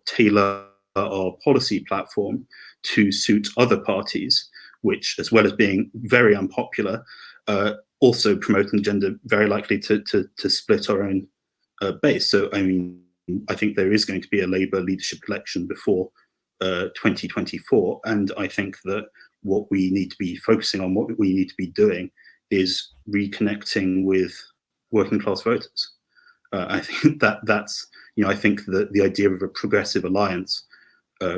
tailor our policy platform to suit other parties, which, as well as being very unpopular, also promote an agenda very likely to split our own base. So, I mean, I think there is going to be a Labour leadership election before 2024, and I think that what we need to be focusing on, what we need to be doing, is reconnecting with working class voters. I think that's I think that the idea of a progressive alliance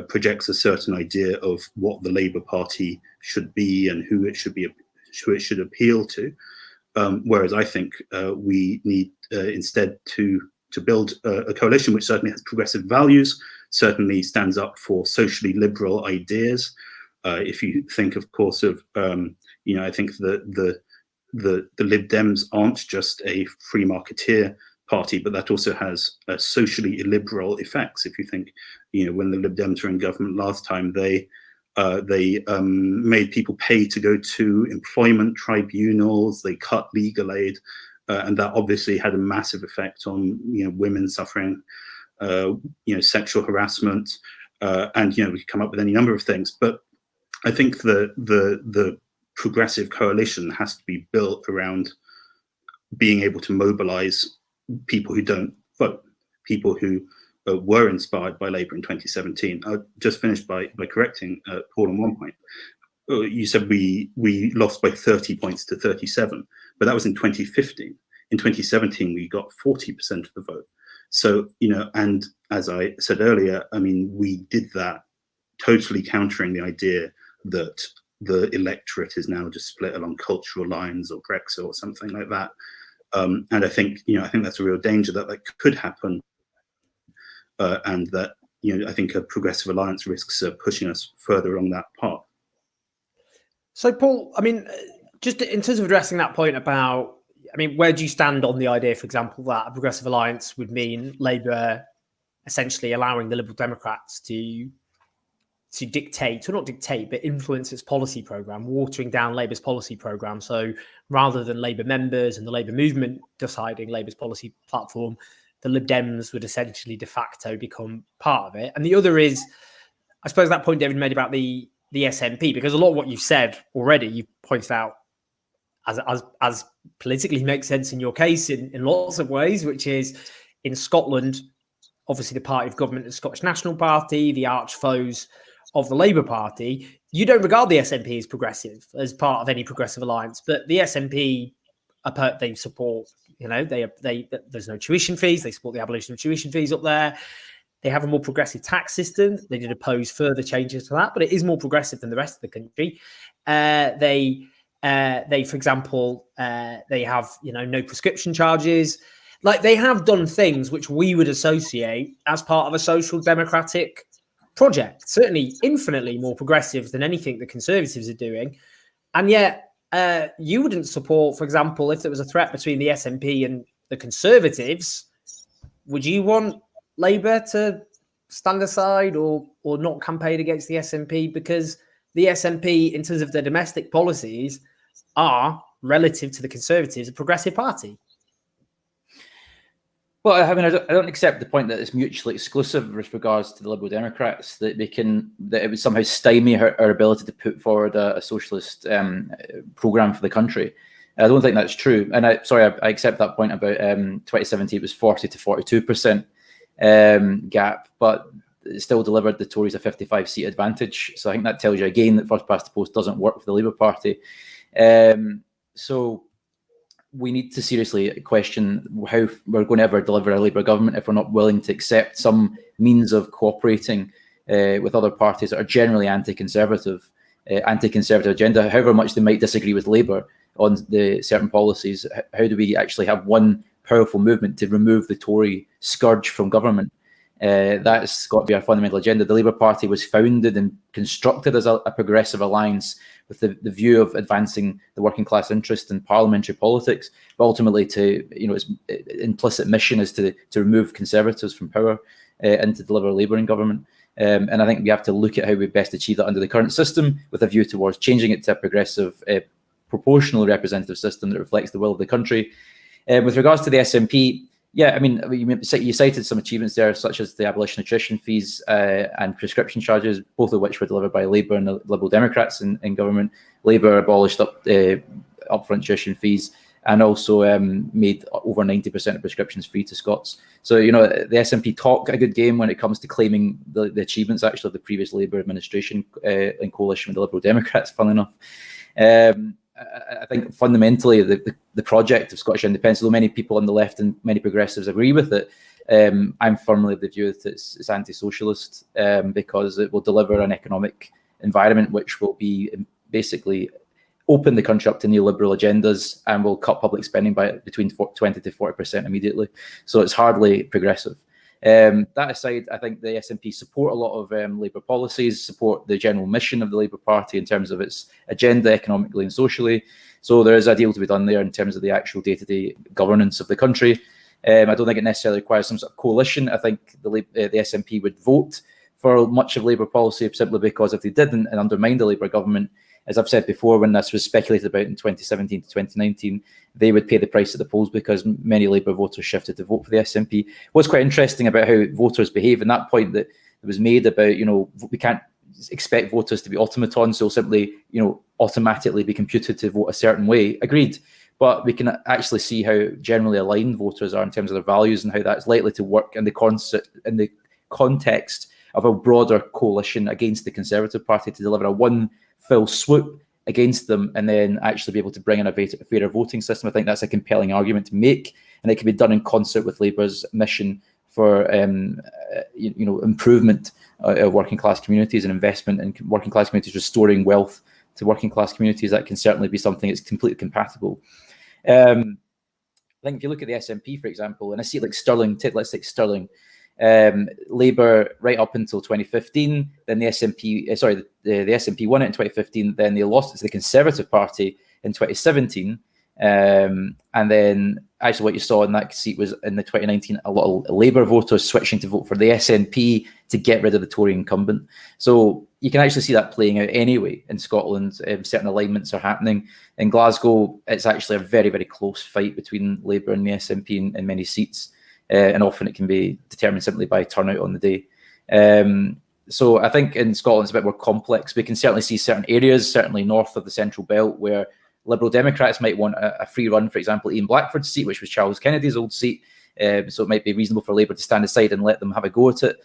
projects a certain idea of what the Labour Party should be and who it should appeal to. Whereas I think we need instead to build a coalition which certainly has progressive values, certainly stands up for socially liberal ideas. If you think, of course, of I think the Lib Dems aren't just a free marketeer party, but that also has socially illiberal effects. If you think, when the Lib Dems were in government last time, they made people pay to go to employment tribunals. They cut legal aid and that obviously had a massive effect on women suffering sexual harassment, and we could come up with any number of things. But I think the progressive coalition has to be built around being able to mobilize people who don't vote, people who were inspired by Labour in 2017. I just finished by correcting Paul on one point. You said we lost by 30 points to 37, but that was in 2015. In 2017, we got 40% of the vote. So, and as I said earlier, I mean, we did that totally countering the idea that the electorate is now just split along cultural lines or Brexit or something like that. And I think that's a real danger that could happen, and that I think a progressive alliance risks pushing us further along that path. So, Paul, I mean, just in terms of addressing that point about, I mean, where do you stand on the idea, for example, that a progressive alliance would mean Labour essentially allowing the Liberal Democrats to dictate, or not dictate, but influence its policy programme, watering down Labour's policy programme? So rather than Labour members and the Labour movement deciding Labour's policy platform, the Lib Dems would essentially de facto become part of it. And the other is, I suppose, that point David made about the SNP, because a lot of what you've said already, you pointed out as politically makes sense in your case in lots of ways, which is in Scotland, obviously the party of government, the Scottish National Party, the arch foes of the Labour Party. You don't regard the SNP as progressive, as part of any progressive alliance, but the SNP, they support, there's no tuition fees. They support the abolition of tuition fees up there. They have a more progressive tax system. They did oppose further changes to that, but it is more progressive than the rest of the country. They, for example, they have, no prescription charges. Like, they have done things which we would associate as part of a social democratic project, certainly infinitely more progressive than anything the Conservatives are doing. And yet you wouldn't support, for example, if there was a threat between the SNP and the Conservatives, would you want Labour to stand aside or not campaign against the SNP? Because the SNP, in terms of their domestic policies, are, relative to the Conservatives, a progressive party. Well, I mean, I don't accept the point that it's mutually exclusive with regards to the Liberal Democrats, that it would somehow stymie our ability to put forward a socialist programme for the country. I don't think that's true. And I accept that point about 2017, it was 40 to 42% gap, but it still delivered the Tories a 55-seat advantage. So I think that tells you again that first past the post doesn't work for the Labour Party. So we need to seriously question how we're going to ever deliver a Labour government if we're not willing to accept some means of cooperating with other parties that are generally anti-conservative agenda, however much they might disagree with Labour on the certain policies. How do we actually have one powerful movement to remove the Tory scourge from government? That's got to be our fundamental agenda. The Labour Party was founded and constructed as a progressive alliance with the view of advancing the working class interest in parliamentary politics, but ultimately its implicit mission is to remove Conservatives from power and to deliver Labour in government. And I think we have to look at how we best achieve that under the current system, with a view towards changing it to a progressive, proportional representative system that reflects the will of the country. With regards to the SNP, yeah, I mean, you cited some achievements there, such as the abolition of tuition fees and prescription charges, both of which were delivered by Labour and the Liberal Democrats in government. Labour abolished upfront tuition fees and also made over 90% of prescriptions free to Scots. So, the SNP talk a good game when it comes to claiming the achievements, actually, of the previous Labour administration in coalition with the Liberal Democrats, funnily enough. I think fundamentally the project of Scottish independence, though many people on the left and many progressives agree with it, I'm firmly of the view that it's anti-socialist, because it will deliver an economic environment which will be basically open the country up to neoliberal agendas and will cut public spending by between 20 to 40% immediately. So it's hardly progressive. That aside, I think the SNP support a lot of Labour policies, support the general mission of the Labour Party in terms of its agenda economically and socially. So there is a deal to be done there in terms of the actual day-to-day governance of the country. I don't think it necessarily requires some sort of coalition. I think the SNP would vote for much of Labour policy simply because if they didn't and undermined the Labour government, as I've said before, when this was speculated about in 2017 to 2019, they would pay the price at the polls because many Labour voters shifted to vote for the SNP. What's quite interesting about how voters behave, and that point that was made about, we can't expect voters to be automatons, so simply, automatically be computed to vote a certain way. Agreed. But we can actually see how generally aligned voters are in terms of their values and how that's likely to work in the context of a broader coalition against the Conservative Party to deliver a one fell swoop against them and then actually be able to bring in a fairer voting system. I think that's a compelling argument to make, and it can be done in concert with Labour's mission for improvement of working class communities and investment in working class communities, restoring wealth to working class communities. That can certainly be something that's completely compatible. I think if you look at the SNP, for example, and I see like Stirling, let's take Stirling, Labour right up until 2015, then the SNP, the SNP won it in 2015, then they lost it to the Conservative Party in 2017. And then actually what you saw in that seat was in the 2019, a lot of Labour voters switching to vote for the SNP to get rid of the Tory incumbent. So you can actually see that playing out anyway in Scotland. Certain alignments are happening. In Glasgow, it's actually a very, very close fight between Labour and the SNP in many seats. And often it can be determined simply by turnout on the day. So I think in Scotland it's a bit more complex. We can certainly see certain areas, certainly north of the Central Belt, where Liberal Democrats might want a free run, for example, Ian Blackford's seat, which was Charles Kennedy's old seat. So it might be reasonable for Labour to stand aside and let them have a go at it.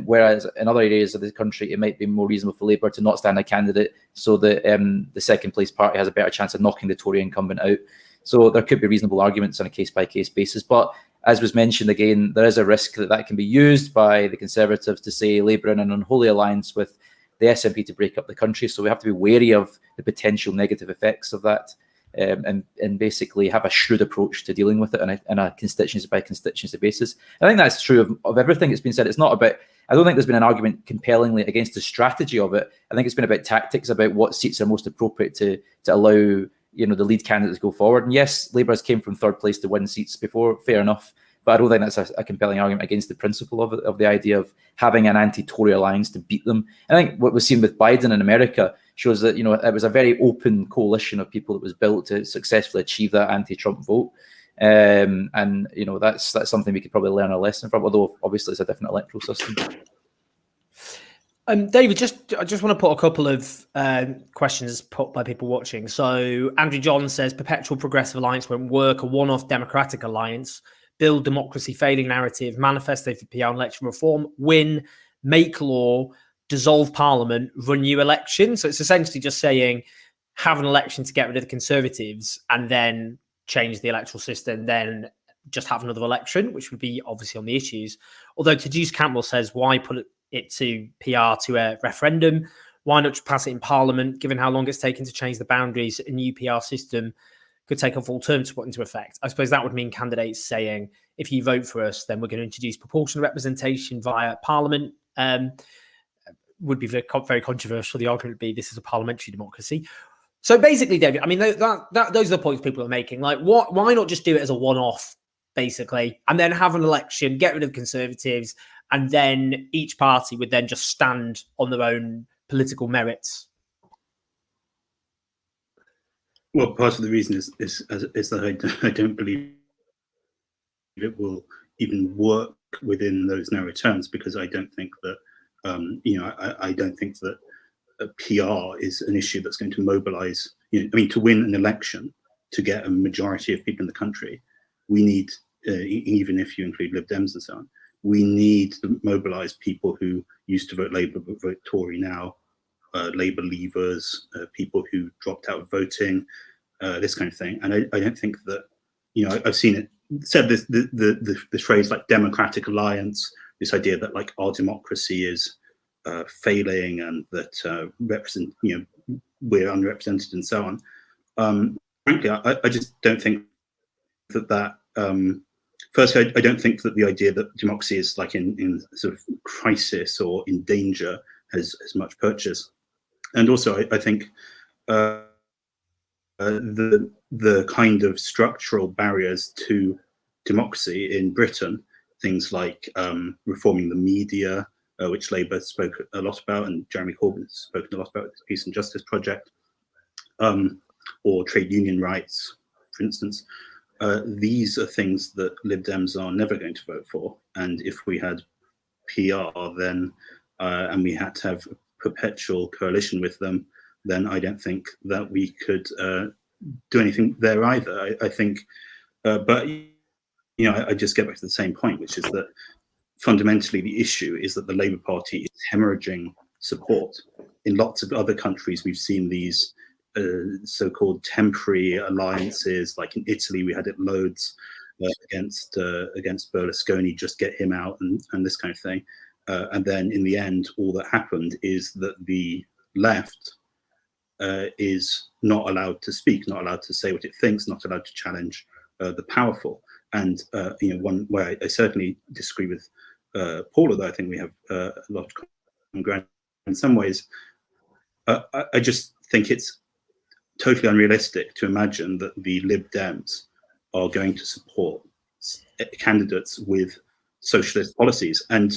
Whereas in other areas of the country, it might be more reasonable for Labour to not stand a candidate so that the second place party has a better chance of knocking the Tory incumbent out. So there could be reasonable arguments on a case-by-case basis. But as was mentioned again, there is a risk that that can be used by the Conservatives to say Labour in an unholy alliance with the SNP to break up the country. So we have to be wary of the potential negative effects of that, and basically have a shrewd approach to dealing with it on a constituency by constituency basis. I think that's true of everything that's been said. It's not about, I don't think there's been an argument compellingly against the strategy of it. I think it's been about tactics, about what seats are most appropriate to allow the lead candidates to go forward. And yes, Labour has came from third place to win seats before, fair enough. But I don't think that's a compelling argument against the principle of the idea of having an anti-Tory alliance to beat them. I think what we've seen with Biden in America shows that it was a very open coalition of people that was built to successfully achieve that anti-Trump vote. And that's something we could probably learn a lesson from, although obviously it's a different electoral system. David, I just want to put a couple of questions put by people watching. So Andrew John says perpetual progressive alliance won't work. A one-off democratic alliance, build democracy, failing narrative, manifesto for PR and election reform, win, make law, dissolve parliament, run new election. So it's essentially just saying have an election to get rid of the Conservatives and then change the electoral system, then just have another election, which would be obviously on the issues. Although Tajus Campbell says, why put it to PR to a referendum? Why not just pass it in Parliament, given how long it's taken to change the boundaries? A new PR system could take a full term to put into effect. I suppose that would mean candidates saying, if you vote for us, then we're going to introduce proportional representation via Parliament. Would be very, very controversial. The argument would be this is a parliamentary democracy. So basically, David, I mean, those are the points people are making. Like, why not just do it as a one-off, basically, and then have an election, get rid of the Conservatives, and then each party would then just stand on their own political merits? Well, part of the reason is that I don't believe it will even work within those narrow terms, because I don't think that I don't think that PR is an issue that's going to mobilize. To win an election, to get a majority of people in the country, we need, even if you include Lib Dems and so on, we need to mobilize people who used to vote Labour but vote Tory now, Labour leavers, people who dropped out of voting, this kind of thing. And I don't think that, I've seen it said this, the phrase like democratic alliance, this idea that like our democracy is failing and that we're underrepresented and so on. Frankly, I just don't think that firstly, I don't think that the idea that democracy is like in sort of crisis or in danger has much purchase. And also, I think the kind of structural barriers to democracy in Britain, things like reforming the media, which Labour spoke a lot about, and Jeremy Corbyn has spoken a lot about with the Peace and Justice Project, or trade union rights, for instance. These are things that Lib Dems are never going to vote for. And if we had PR, then and we had to have a perpetual coalition with them, then I don't think that we could do anything there either. I think, but I just get back to the same point, which is that fundamentally the issue is that the Labour Party is hemorrhaging support. In lots of other countries, we've seen these so-called temporary alliances. Like in Italy, we had it loads against Berlusconi, just get him out and this kind of thing. And then in the end, all that happened is that the left is not allowed to speak, not allowed to say what it thinks, not allowed to challenge the powerful. And one where I certainly disagree with Paul, although I think we have a lot of common ground in some ways. I just think it's totally unrealistic to imagine that the Lib Dems are going to support candidates with socialist policies. And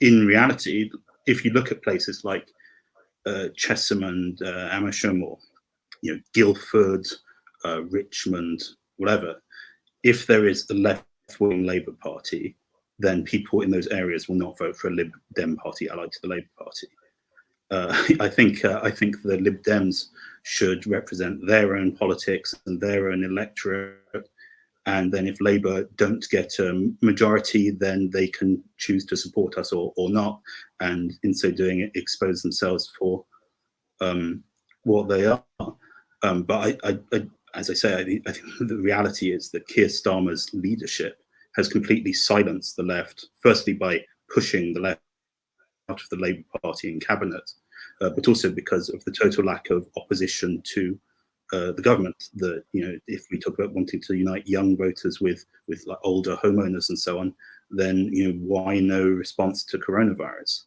in reality, if you look at places like Chesham and Amersham, or Guildford, Richmond, whatever, if there is a left-wing Labour Party, then people in those areas will not vote for a Lib Dem party allied to the Labour Party. I think the Lib Dems should represent their own politics and their own electorate, and then if Labour don't get a majority, then they can choose to support us or not, and in so doing, expose themselves for what they are. But as I say, I think the reality is that Keir Starmer's leadership has completely silenced the left, firstly by pushing the left out of the Labour Party in cabinet, but also because of the total lack of opposition to the government. If we talk about wanting to unite young voters with like older homeowners and so on, then why no response to coronavirus?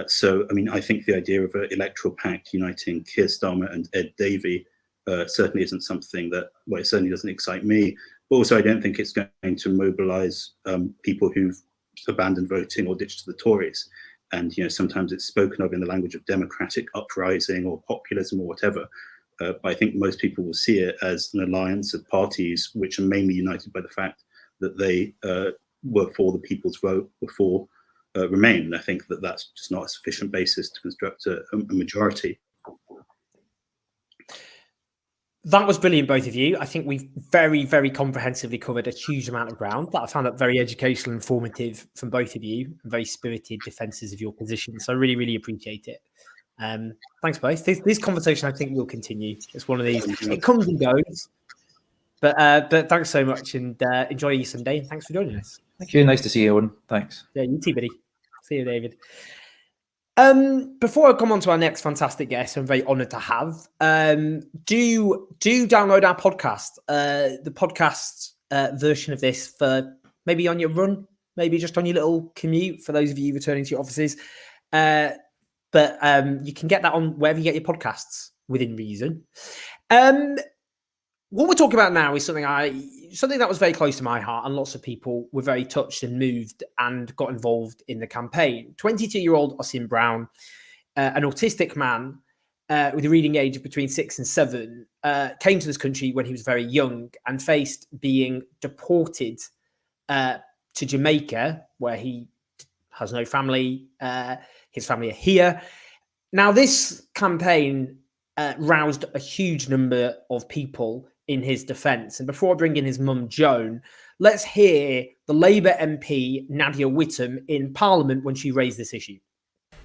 So I mean, I think the idea of an electoral pact uniting Keir Starmer and Ed Davey certainly isn't something that, well, it certainly doesn't excite me. But also, I don't think it's going to mobilise people who've abandoned voting or ditched the Tories. And sometimes it's spoken of in the language of democratic uprising or populism or whatever. But I think most people will see it as an alliance of parties which are mainly united by the fact that they were for the people's vote before Remain. And I think that that's just not a sufficient basis to construct a majority. That was brilliant, both of you. I think we've very, very comprehensively covered a huge amount of ground. That I found that very educational and informative from both of you, and very spirited defences of your position. So I really, really appreciate it. Thanks, both. This conversation, I think, will continue. It's one of these. It comes and goes. But thanks so much, and enjoy your Sunday, and thanks for joining us. Thank you. Nice to see you, Owen. Thanks. Yeah, you too, buddy. See you, David. Before I come on to our next fantastic guest, I'm very honoured to have. Do download our podcast, the podcast version of this for maybe on your run, maybe just on your little commute for those of you returning to your offices. But you can get that on wherever you get your podcasts within reason. What we're talking about now is something that was very close to my heart, and lots of people were very touched and moved and got involved in the campaign. 22-year-old Osime Brown, an autistic man with a reading age of between 6 and 7, came to this country when he was very young and faced being deported to Jamaica, where he has no family. His family are here. Now, this campaign roused a huge number of people in his defence. And before I bring in his mum, Joan, let's hear the Labour MP, Nadia Whittome, in Parliament when she raised this issue.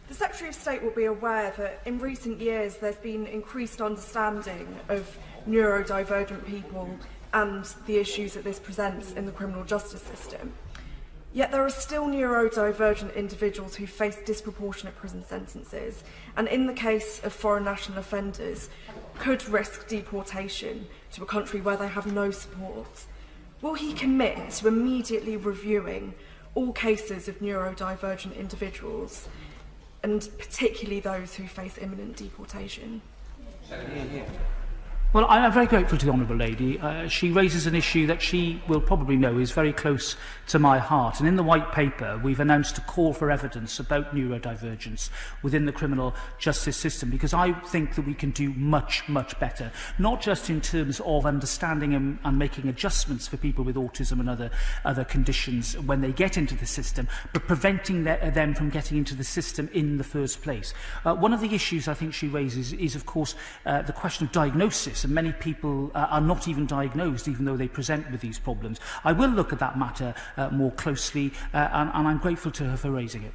The Secretary of State will be aware that in recent years there's been increased understanding of neurodivergent people and the issues that this presents in the criminal justice system. Yet there are still neurodivergent individuals who face disproportionate prison sentences, and in the case of foreign national offenders, could risk deportation to a country where they have no support. Will he commit to immediately reviewing all cases of neurodivergent individuals, and particularly those who face imminent deportation? Well, I'm very grateful to the Honourable Lady. She raises an issue that she will probably know is very close to my heart. And in the White Paper, we've announced a call for evidence about neurodivergence within the criminal justice system, because I think that we can do much, much better, not just in terms of understanding and making adjustments for people with autism and other conditions when they get into the system, but preventing them from getting into the system in the first place. One of the issues I think she raises is, of course, the question of diagnosis. And many people are not even diagnosed, even though they present with these problems. I will look at that matter more closely, and I'm grateful to her for raising it.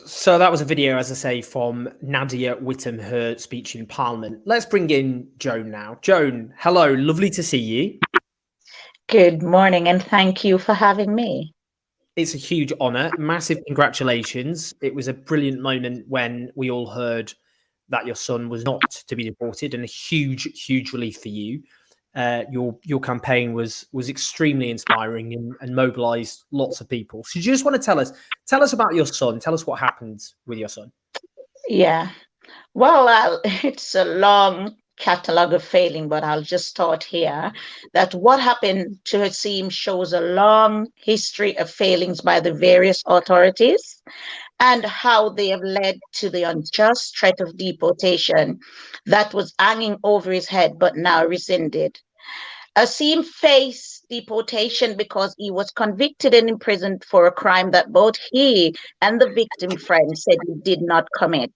So that was a video, as I say, from Nadia Whittam, her speech in Parliament. Let's bring in Joan now. Joan, hello, lovely to see you. Good morning, and thank you for having me. It's a huge honour. Massive congratulations. It was a brilliant moment when we all heard that your son was not to be deported, and a huge, huge relief for you. Your campaign was extremely inspiring and mobilised lots of people. So you just want to tell us about your son. Tell us what happened with your son. Yeah. Well, it's a long catalogue of failing, but I'll just start here. That what happened to Osime shows a long history of failings by the various authorities and how they have led to the unjust threat of deportation that was hanging over his head but now rescinded. Osime faced deportation because he was convicted and imprisoned for a crime that both he and the victim friend said he did not commit.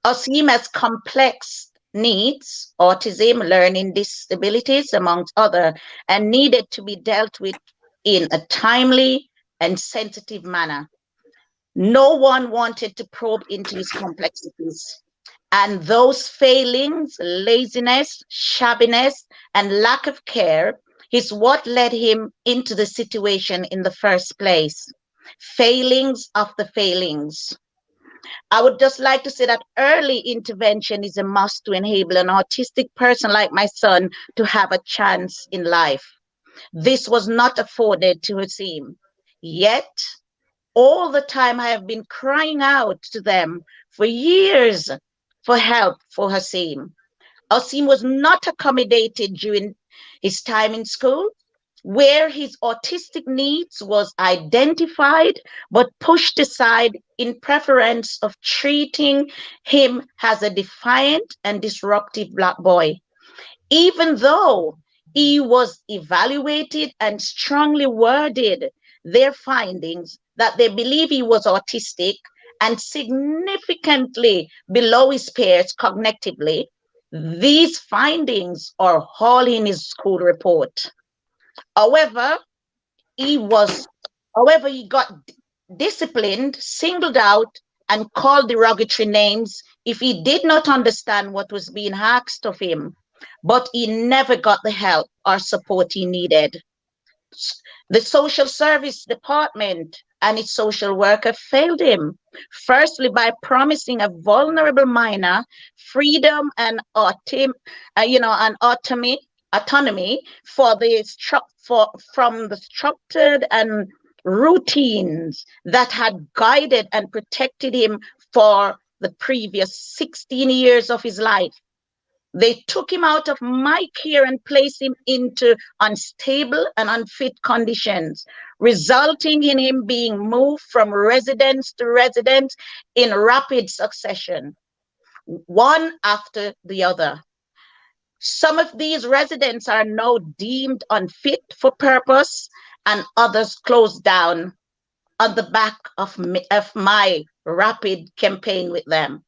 Osime has complex needs, autism, learning disabilities, amongst other, and needed to be dealt with in a timely and sensitive manner. No one wanted to probe into his complexities. And those failings, laziness, shabbiness, and lack of care is what led him into the situation in the first place. Failings after failings. I would just like to say that early intervention is a must to enable an autistic person like my son to have a chance in life. This was not afforded to Osime. Yet, all the time I have been crying out to them for years for help for Osime. Osime was not accommodated during his time in school, where his autistic needs was identified but pushed aside in preference of treating him as a defiant and disruptive Black boy. Even though he was evaluated and strongly worded their findings that they believe he was autistic and significantly below his peers cognitively, these findings are all in his school report. However, he got disciplined, singled out, and called derogatory names if he did not understand what was being asked of him, but he never got the help or support he needed. The social service department and its social worker failed him, firstly by promising a vulnerable minor freedom and autonomy from the structured and routines that had guided and protected him for the previous 16 years of his life. They took him out of my care and placed him into unstable and unfit conditions, resulting in him being moved from residence to residence in rapid succession, one after the other. Some of these residents are now deemed unfit for purpose, and others closed down on the back of my rapid campaign with them.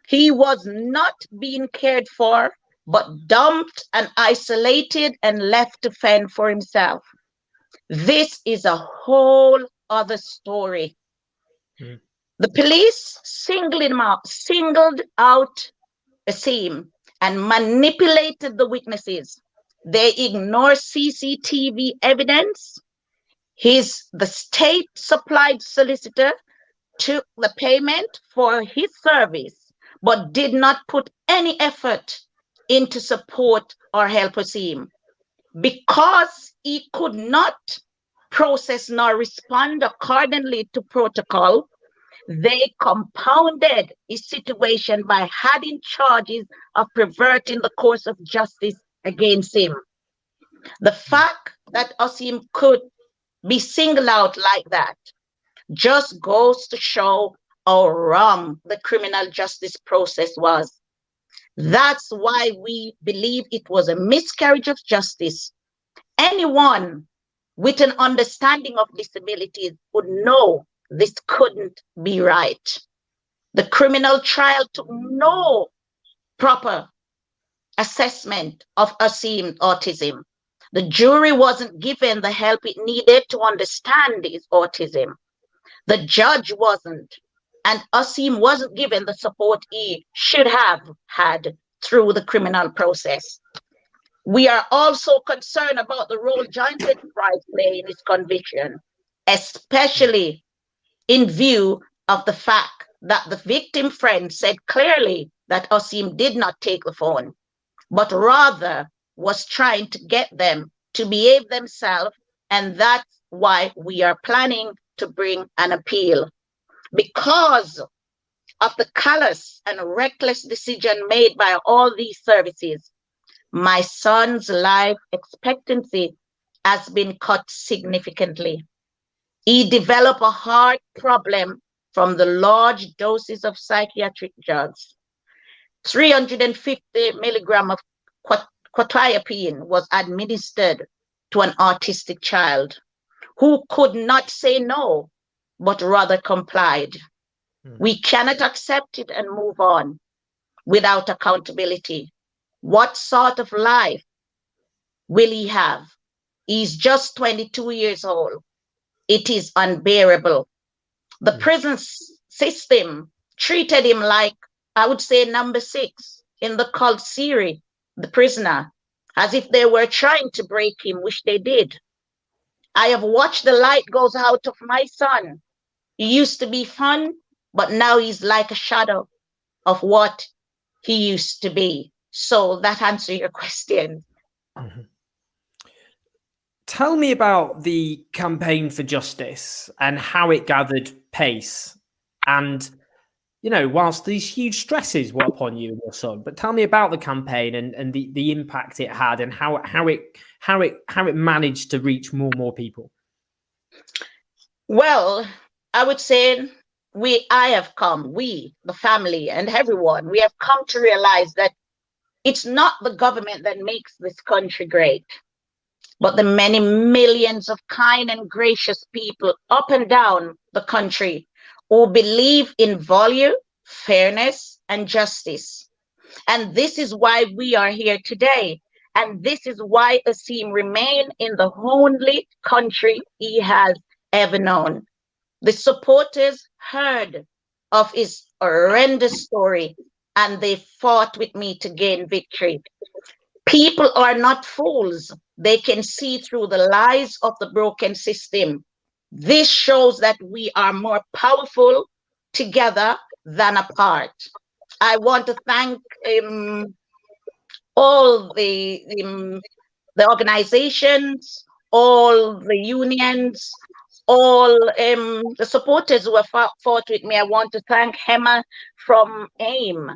He was not being cared for, but dumped and isolated and left to fend for himself. This is a whole other story. The police singled out Osime and manipulated the witnesses. They ignored CCTV evidence. The state-supplied solicitor took the payment for his service, but did not put any effort into support or help Osime. Because he could not process nor respond accordingly to protocol, they compounded his situation by adding charges of perverting the course of justice against him. The fact that Osime could be singled out like that just goes to show how wrong the criminal justice process was. That's why we believe it was a miscarriage of justice. Anyone with an understanding of disabilities would know this couldn't be right. The criminal trial took no proper assessment of Osime's autism. The jury wasn't given the help it needed to understand his autism. The judge wasn't, and Osime wasn't given the support he should have had through the criminal process. We are also concerned about the role joint enterprise play in his conviction, especially in view of the fact that the victim friend said clearly that Osime did not take the phone, but rather was trying to get them to behave themselves, and that's why we are planning to bring an appeal. Because of the callous and reckless decision made by all these services, my son's life expectancy has been cut significantly. He developed a heart problem from the large doses of psychiatric drugs. 350 milligrams of quetiapine was administered to an autistic child who could not say no, but rather complied. We cannot accept it and move on without accountability. What sort of life will he have? He's just 22 years old. It is unbearable. The prison system treated him like, I would say, number 6 in the cult series, The Prisoner, as if they were trying to break him, which they did. I have watched the light goes out of my son. He used to be fun, but now he's like a shadow of what he used to be. So that answers your question. Mm-hmm. Tell me about the campaign for justice and how it gathered pace. And, you know, whilst these huge stresses were upon you and your son, but tell me about the campaign and the impact it had and how it managed to reach more and more people. Well, I would say we, the family and everyone, we have come to realize that it's not the government that makes this country great, but the many millions of kind and gracious people up and down the country who believe in value, fairness, and justice. And this is why we are here today. And this is why Osime remains in the only country he has ever known. The supporters heard of his horrendous story and they fought with me to gain victory. People are not fools. They can see through the lies of the broken system. This shows that we are more powerful together than apart. I want to thank all the organizations, all the unions, all the supporters who have fought with me. I want to thank Emma from AIM.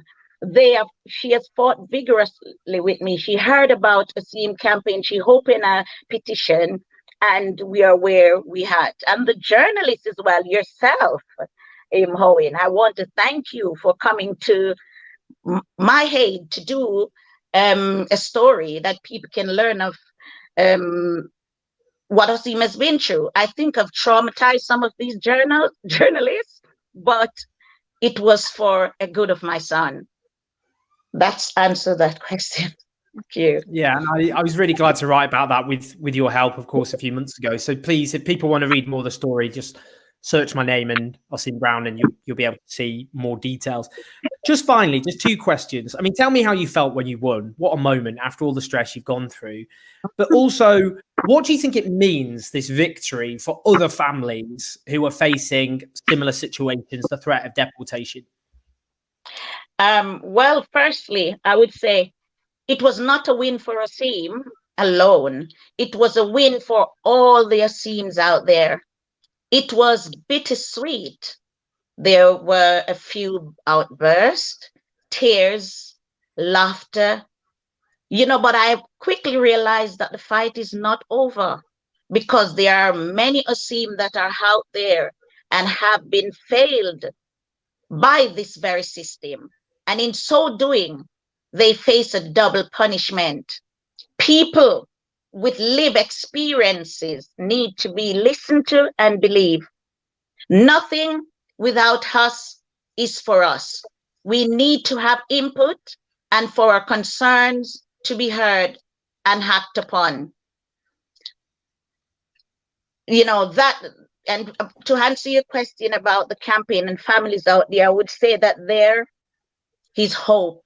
She has fought vigorously with me. She heard about Osime campaign. She opened a petition, and we are where we had. And the journalists as well, yourself, Hohen, I want to thank you for coming to my aid to do a story that people can learn of what Osime has been through. I think I've traumatized some of these journalists, but it was for a good of my son. That's answer that question. Thank you. Yeah, and I was really glad to write about that with your help, of course, a few months ago. So please, if people want to read more of the story, just search my name and Osime Brown, and you'll be able to see more details. Just finally, just 2 questions. I mean, tell me how you felt when you won. What a moment after all the stress you've gone through. But also, what do you think it means, this victory, for other families who are facing similar situations, the threat of deportation? Well, firstly, I would say it was not a win for Osime alone. It was a win for all the Osimes out there. It was bittersweet There were a few outbursts, tears, laughter, but I quickly realized that the fight is not over, because there are many Osime that are out there and have been failed by this very system. And in so doing, they face a double punishment. People with lived experiences need to be listened to and believed. Nothing without us is for us. We need to have input and for our concerns to be heard and acted upon. That, and to answer your question about the campaign and families out there, I would say that there is hope,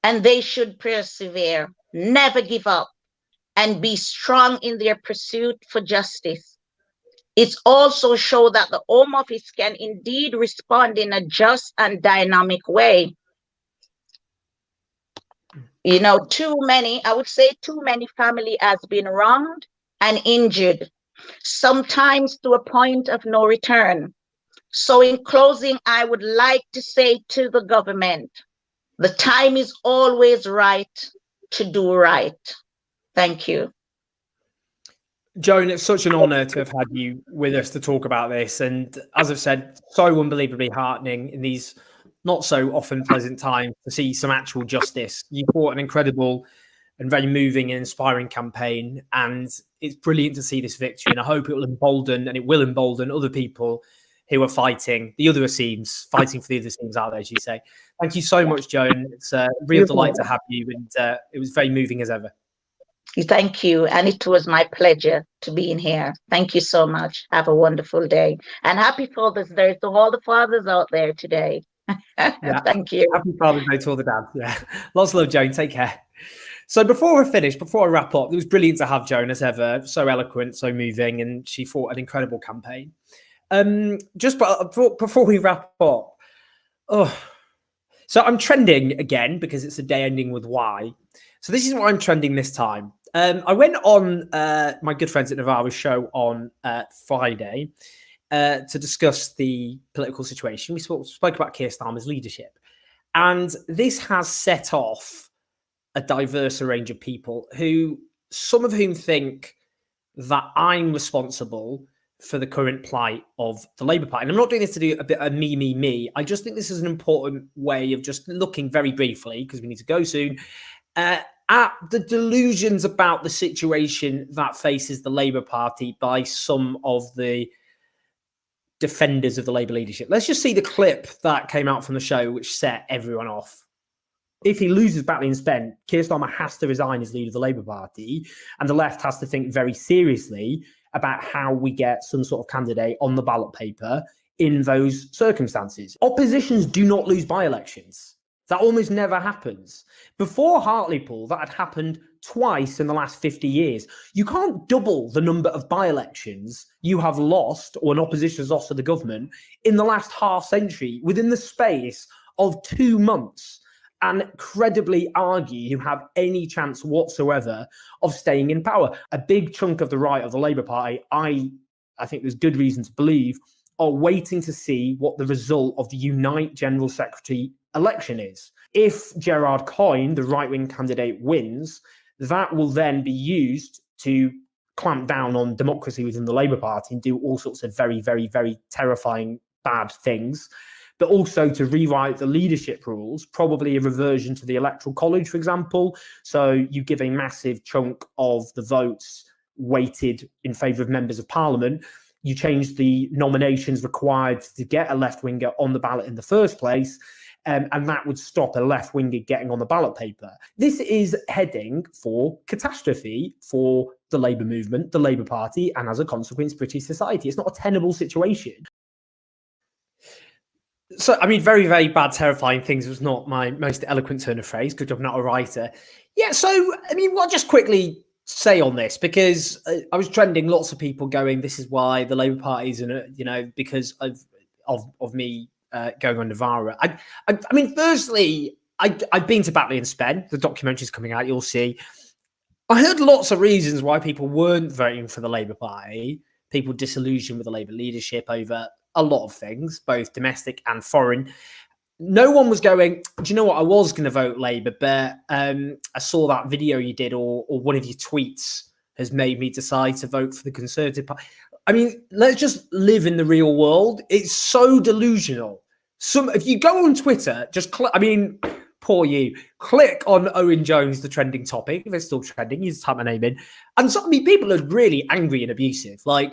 and they should persevere, never give up, and be strong in their pursuit for justice. It also shows that the Home Office can indeed respond in a just and dynamic way. Too many family has been wronged and injured, sometimes to a point of no return. So in closing, I would like to say to the government, the time is always right to do right. Thank you. Joan, it's such an honour to have had you with us to talk about this. And as I've said, so unbelievably heartening in these not so often pleasant times to see some actual justice. You fought an incredible and very moving and inspiring campaign. And it's brilliant to see this victory. And I hope it will embolden other people who are fighting the other Osimes, fighting for the other Osimes out there, as you say. Thank you so much, Joan. It's a real delight to have you. And it was very moving as ever. Thank you. And it was my pleasure to be in here. Thank you so much. Have a wonderful day. And happy Father's Day to all the fathers out there today. Yeah. Thank you. Happy Father's Day to all the dads. Yeah. Lots of love, Joan. Take care. So before I wrap up, it was brilliant to have Joan as ever. So eloquent, so moving, and she fought an incredible campaign. Just before we wrap up, so I'm trending again because it's a day ending with Y. So this is what I'm trending this time. I went on my good friends at Navarro's show on Friday to discuss the political situation. We spoke about Keir Starmer's leadership. And this has set off a diverse range of people some of whom think that I'm responsible for the current plight of the Labour Party. And I'm not doing this to do a bit of me. I just think this is an important way of just looking very briefly, because we need to go soon, at the delusions about the situation that faces the Labour Party by some of the defenders of the Labour leadership. Let's just see the clip that came out from the show, which set everyone off. If he loses Batley and Spent, Keir Starmer has to resign as leader of the Labour Party, and the left has to think very seriously about how we get some sort of candidate on the ballot paper in those circumstances. Oppositions do not lose by-elections. That almost never happens. Before Hartlepool, that had happened twice in the last 50 years. You can't double the number of by-elections you have lost, or an opposition has lost to the government, in the last half century within the space of 2 months, and credibly argue you have any chance whatsoever of staying in power. A big chunk of the right of the Labour Party, I think there's good reason to believe, are waiting to see what the result of the Unite General Secretary election is. If Gerard Coyne, the right-wing candidate, wins, that will then be used to clamp down on democracy within the Labour Party and do all sorts of very, very, very terrifying bad things, but also to rewrite the leadership rules, probably a reversion to the Electoral College, for example. So you give a massive chunk of the votes weighted in favour of members of Parliament. You change the nominations required to get a left-winger on the ballot in the first place, and that would stop a left-winger getting on the ballot paper. This is heading for catastrophe for the Labour movement, the Labour Party, and as a consequence, British society. It's not a tenable situation. So, I mean, very, very bad, terrifying things was not my most eloquent turn of phrase. Good job, not a writer. Yeah, so, I mean, we'll just quickly say on this, because I was trending, lots of people going, this is why the Labour Party is, because of me going on Navarro. I mean, firstly, I've been to Batley and Spent. The documentary's coming out, you'll see. I heard lots of reasons why people weren't voting for the Labour Party. People disillusioned with the Labour leadership over a lot of things, both domestic and foreign. No one was going, do you know what, I was going to vote Labour, but I saw that video you did, or one of your tweets has made me decide to vote for the Conservative Party. I mean, let's just live in the real world. It's so delusional. If you go on Twitter, poor you, click on Owen Jones, the trending topic. If it's still trending, you just type my name in. And some people are really angry and abusive, they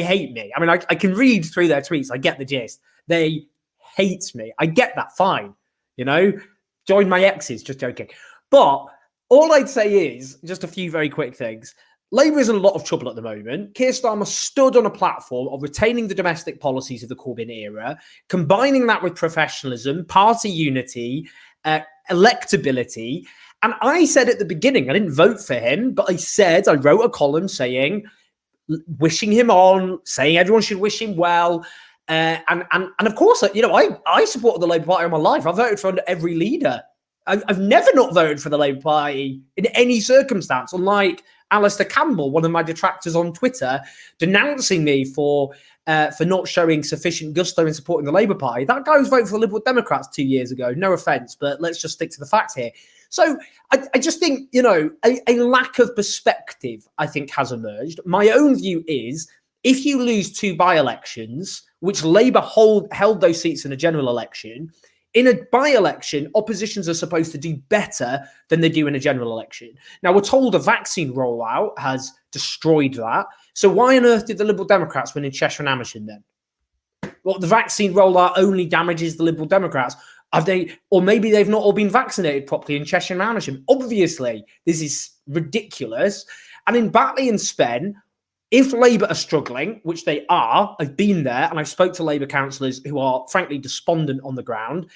hate me. I mean, I can read through their tweets. I get the gist. They hate me. I get that, fine. Join my exes, just joking. But all I'd say is just a few very quick things. Labour is in a lot of trouble at the moment. Keir Starmer stood on a platform of retaining the domestic policies of the Corbyn era, combining that with professionalism, party unity, electability. And I said at the beginning, I didn't vote for him, but I wrote a column saying, wishing him on, saying everyone should wish him well. And of course, I supported the Labour Party all my life. I voted for every leader. I've never not voted for the Labour Party in any circumstance, unlike Alistair Campbell, one of my detractors on Twitter, denouncing me for not showing sufficient gusto in supporting the Labour Party. That guy was voting for the Liberal Democrats 2 years ago. No offence, but let's just stick to the facts here. So I just think, a lack of perspective, I think, has emerged. My own view is, if you lose 2 by-elections, which Labour held those seats in a general election, in a by-election, oppositions are supposed to do better than they do in a general election. Now, we're told a vaccine rollout has destroyed that. So why on earth did the Liberal Democrats win in Chesham and Amersham then? Well, the vaccine rollout only damages the Liberal Democrats. Or maybe they've not all been vaccinated properly in Chesham and Amersham. Obviously, this is ridiculous. And in Batley and Spen, if Labour are struggling, which they are, I've been there and I've spoke to Labour councillors who are frankly despondent on the ground.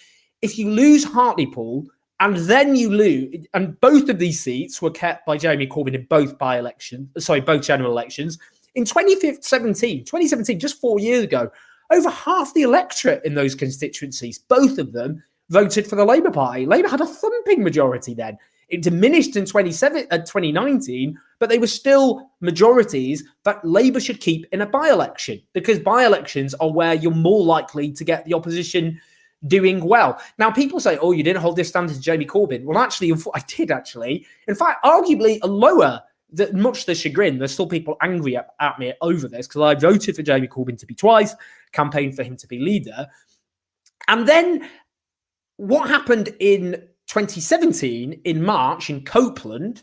If you lose Hartlepool and then you lose, and both of these seats were kept by Jeremy Corbyn in both both general elections. In 2017, just 4 years ago, over half the electorate in those constituencies, both of them, voted for the Labour Party. Labour had a thumping majority then. It diminished in 2019, but they were still majorities that Labour should keep in a by-election, because by-elections are where you're more likely to get the opposition doing well. Now, people say, oh, you didn't hold this standard to Jeremy Corbyn. Well, actually, I did, actually. In fact, arguably a lower, much to the chagrin, there's still people angry at me over this, because I voted for Jeremy Corbyn to be twice, campaigned for him to be leader. And then what happened in 2017, in March, in Copeland,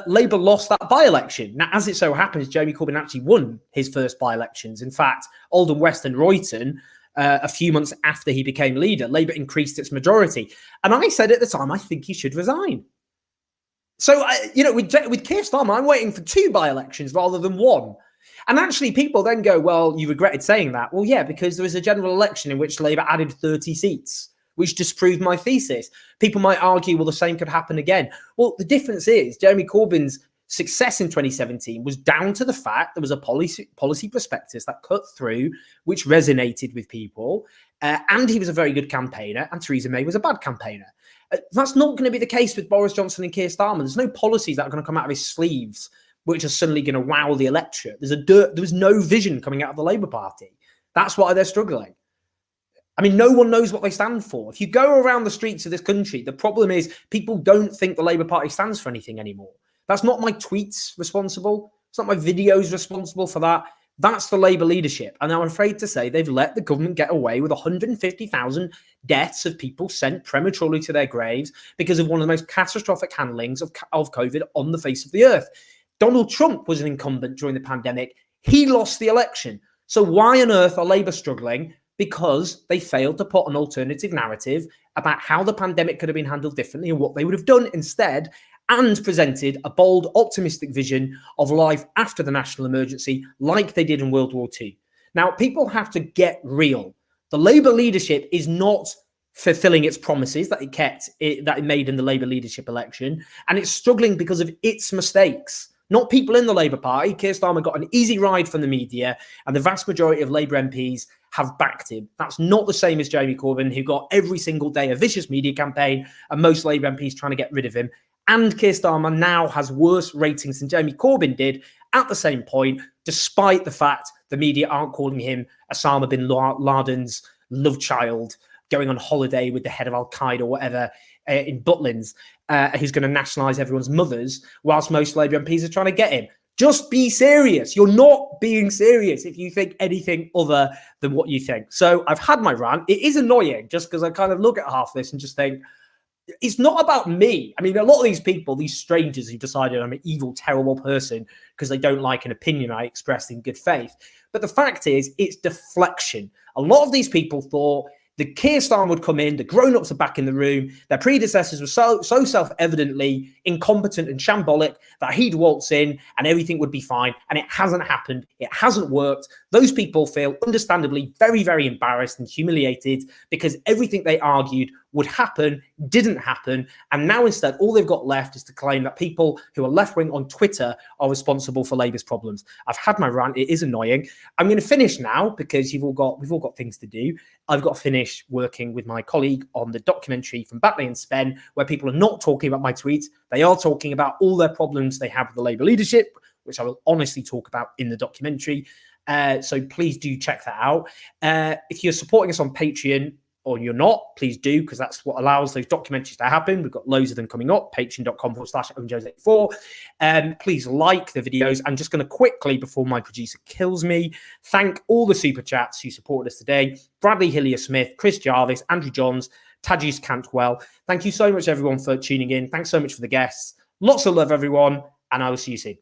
Labour lost that by-election. Now, as it so happens, Jeremy Corbyn actually won his first by-elections. In fact, Oldham West and Royton, a few months after he became leader, Labour increased its majority. And I said at the time, I think he should resign. So, with Keir Starmer, I'm waiting for 2 by-elections rather than 1. And actually, people then go, well, you regretted saying that. Well, yeah, because there was a general election in which Labour added 30 seats, which disproved my thesis. People might argue, well, the same could happen again. Well, the difference is Jeremy Corbyn's success in 2017 was down to the fact there was a policy prospectus that cut through, which resonated with people, and he was a very good campaigner, and Theresa May was a bad campaigner. That's not going to be the case with Boris Johnson and Keir Starmer. There's no policies that are going to come out of his sleeves which are suddenly going to wow the electorate. There was no vision coming out of the Labour Party. That's why they're struggling. I mean, no one knows what they stand for. If you go around the streets of this country, the problem is people don't think the Labour Party stands for anything anymore. That's not my tweets responsible. It's not my videos responsible for that. That's the Labour leadership. And I'm afraid to say they've let the government get away with 150,000 deaths of people sent prematurely to their graves because of one of the most catastrophic handlings of COVID on the face of the earth. Donald Trump was an incumbent during the pandemic. He lost the election. So why on earth are Labour struggling? Because they failed to put an alternative narrative about how the pandemic could have been handled differently and what they would have done instead, and presented a bold, optimistic vision of life after the national emergency like they did in World War II. Now, people have to get real. The Labour leadership is not fulfilling its promises that it made in the Labour leadership election, and it's struggling because of its mistakes. Not people in the Labour Party. Keir Starmer got an easy ride from the media, and the vast majority of Labour MPs have backed him. That's not the same as Jeremy Corbyn, who got every single day a vicious media campaign, and most Labour MPs trying to get rid of him. And Keir Starmer now has worse ratings than Jeremy Corbyn did at the same point, despite the fact the media aren't calling him Osama bin Laden's love child going on holiday with the head of Al-Qaeda or whatever in Butlins, who's going to nationalise everyone's mothers, whilst most Labour MPs are trying to get him. Just be serious. You're not being serious if you think anything other than what you think. So I've had my rant. It is annoying just because I kind of look at half this and just think, it's not about me. I mean, a lot of these people, these strangers who've decided I'm an evil, terrible person because they don't like an opinion I expressed in good faith. But the fact is, it's deflection. A lot of these people thought the Keir Starmer would come in, the grown-ups are back in the room, their predecessors were so self-evidently incompetent and shambolic that he'd waltz in and everything would be fine. And it hasn't happened. It hasn't worked. Those people feel understandably very, very embarrassed and humiliated because everything they argued would happen didn't happen. And now instead, all they've got left is to claim that people who are left-wing on Twitter are responsible for Labour's problems. I've had my rant. It is annoying. I'm going to finish now because we've all got things to do. I've got to finish working with my colleague on the documentary from Batley and Spen, where people are not talking about my tweets. They are talking about all their problems they have with the Labour leadership, which I will honestly talk about in the documentary. So please do check that out. If you're supporting us on Patreon, or you're not, please do, because that's what allows those documentaries to happen. We've got loads of them coming up, patreon.com/OwenJones84. Please like the videos. I'm just going to quickly, before my producer kills me, thank all the super chats who supported us today. Bradley Hillier-Smith, Chris Jarvis, Andrew Johns, Tajis Cantwell. Thank you so much, everyone, for tuning in. Thanks so much for the guests. Lots of love, everyone, and I will see you soon.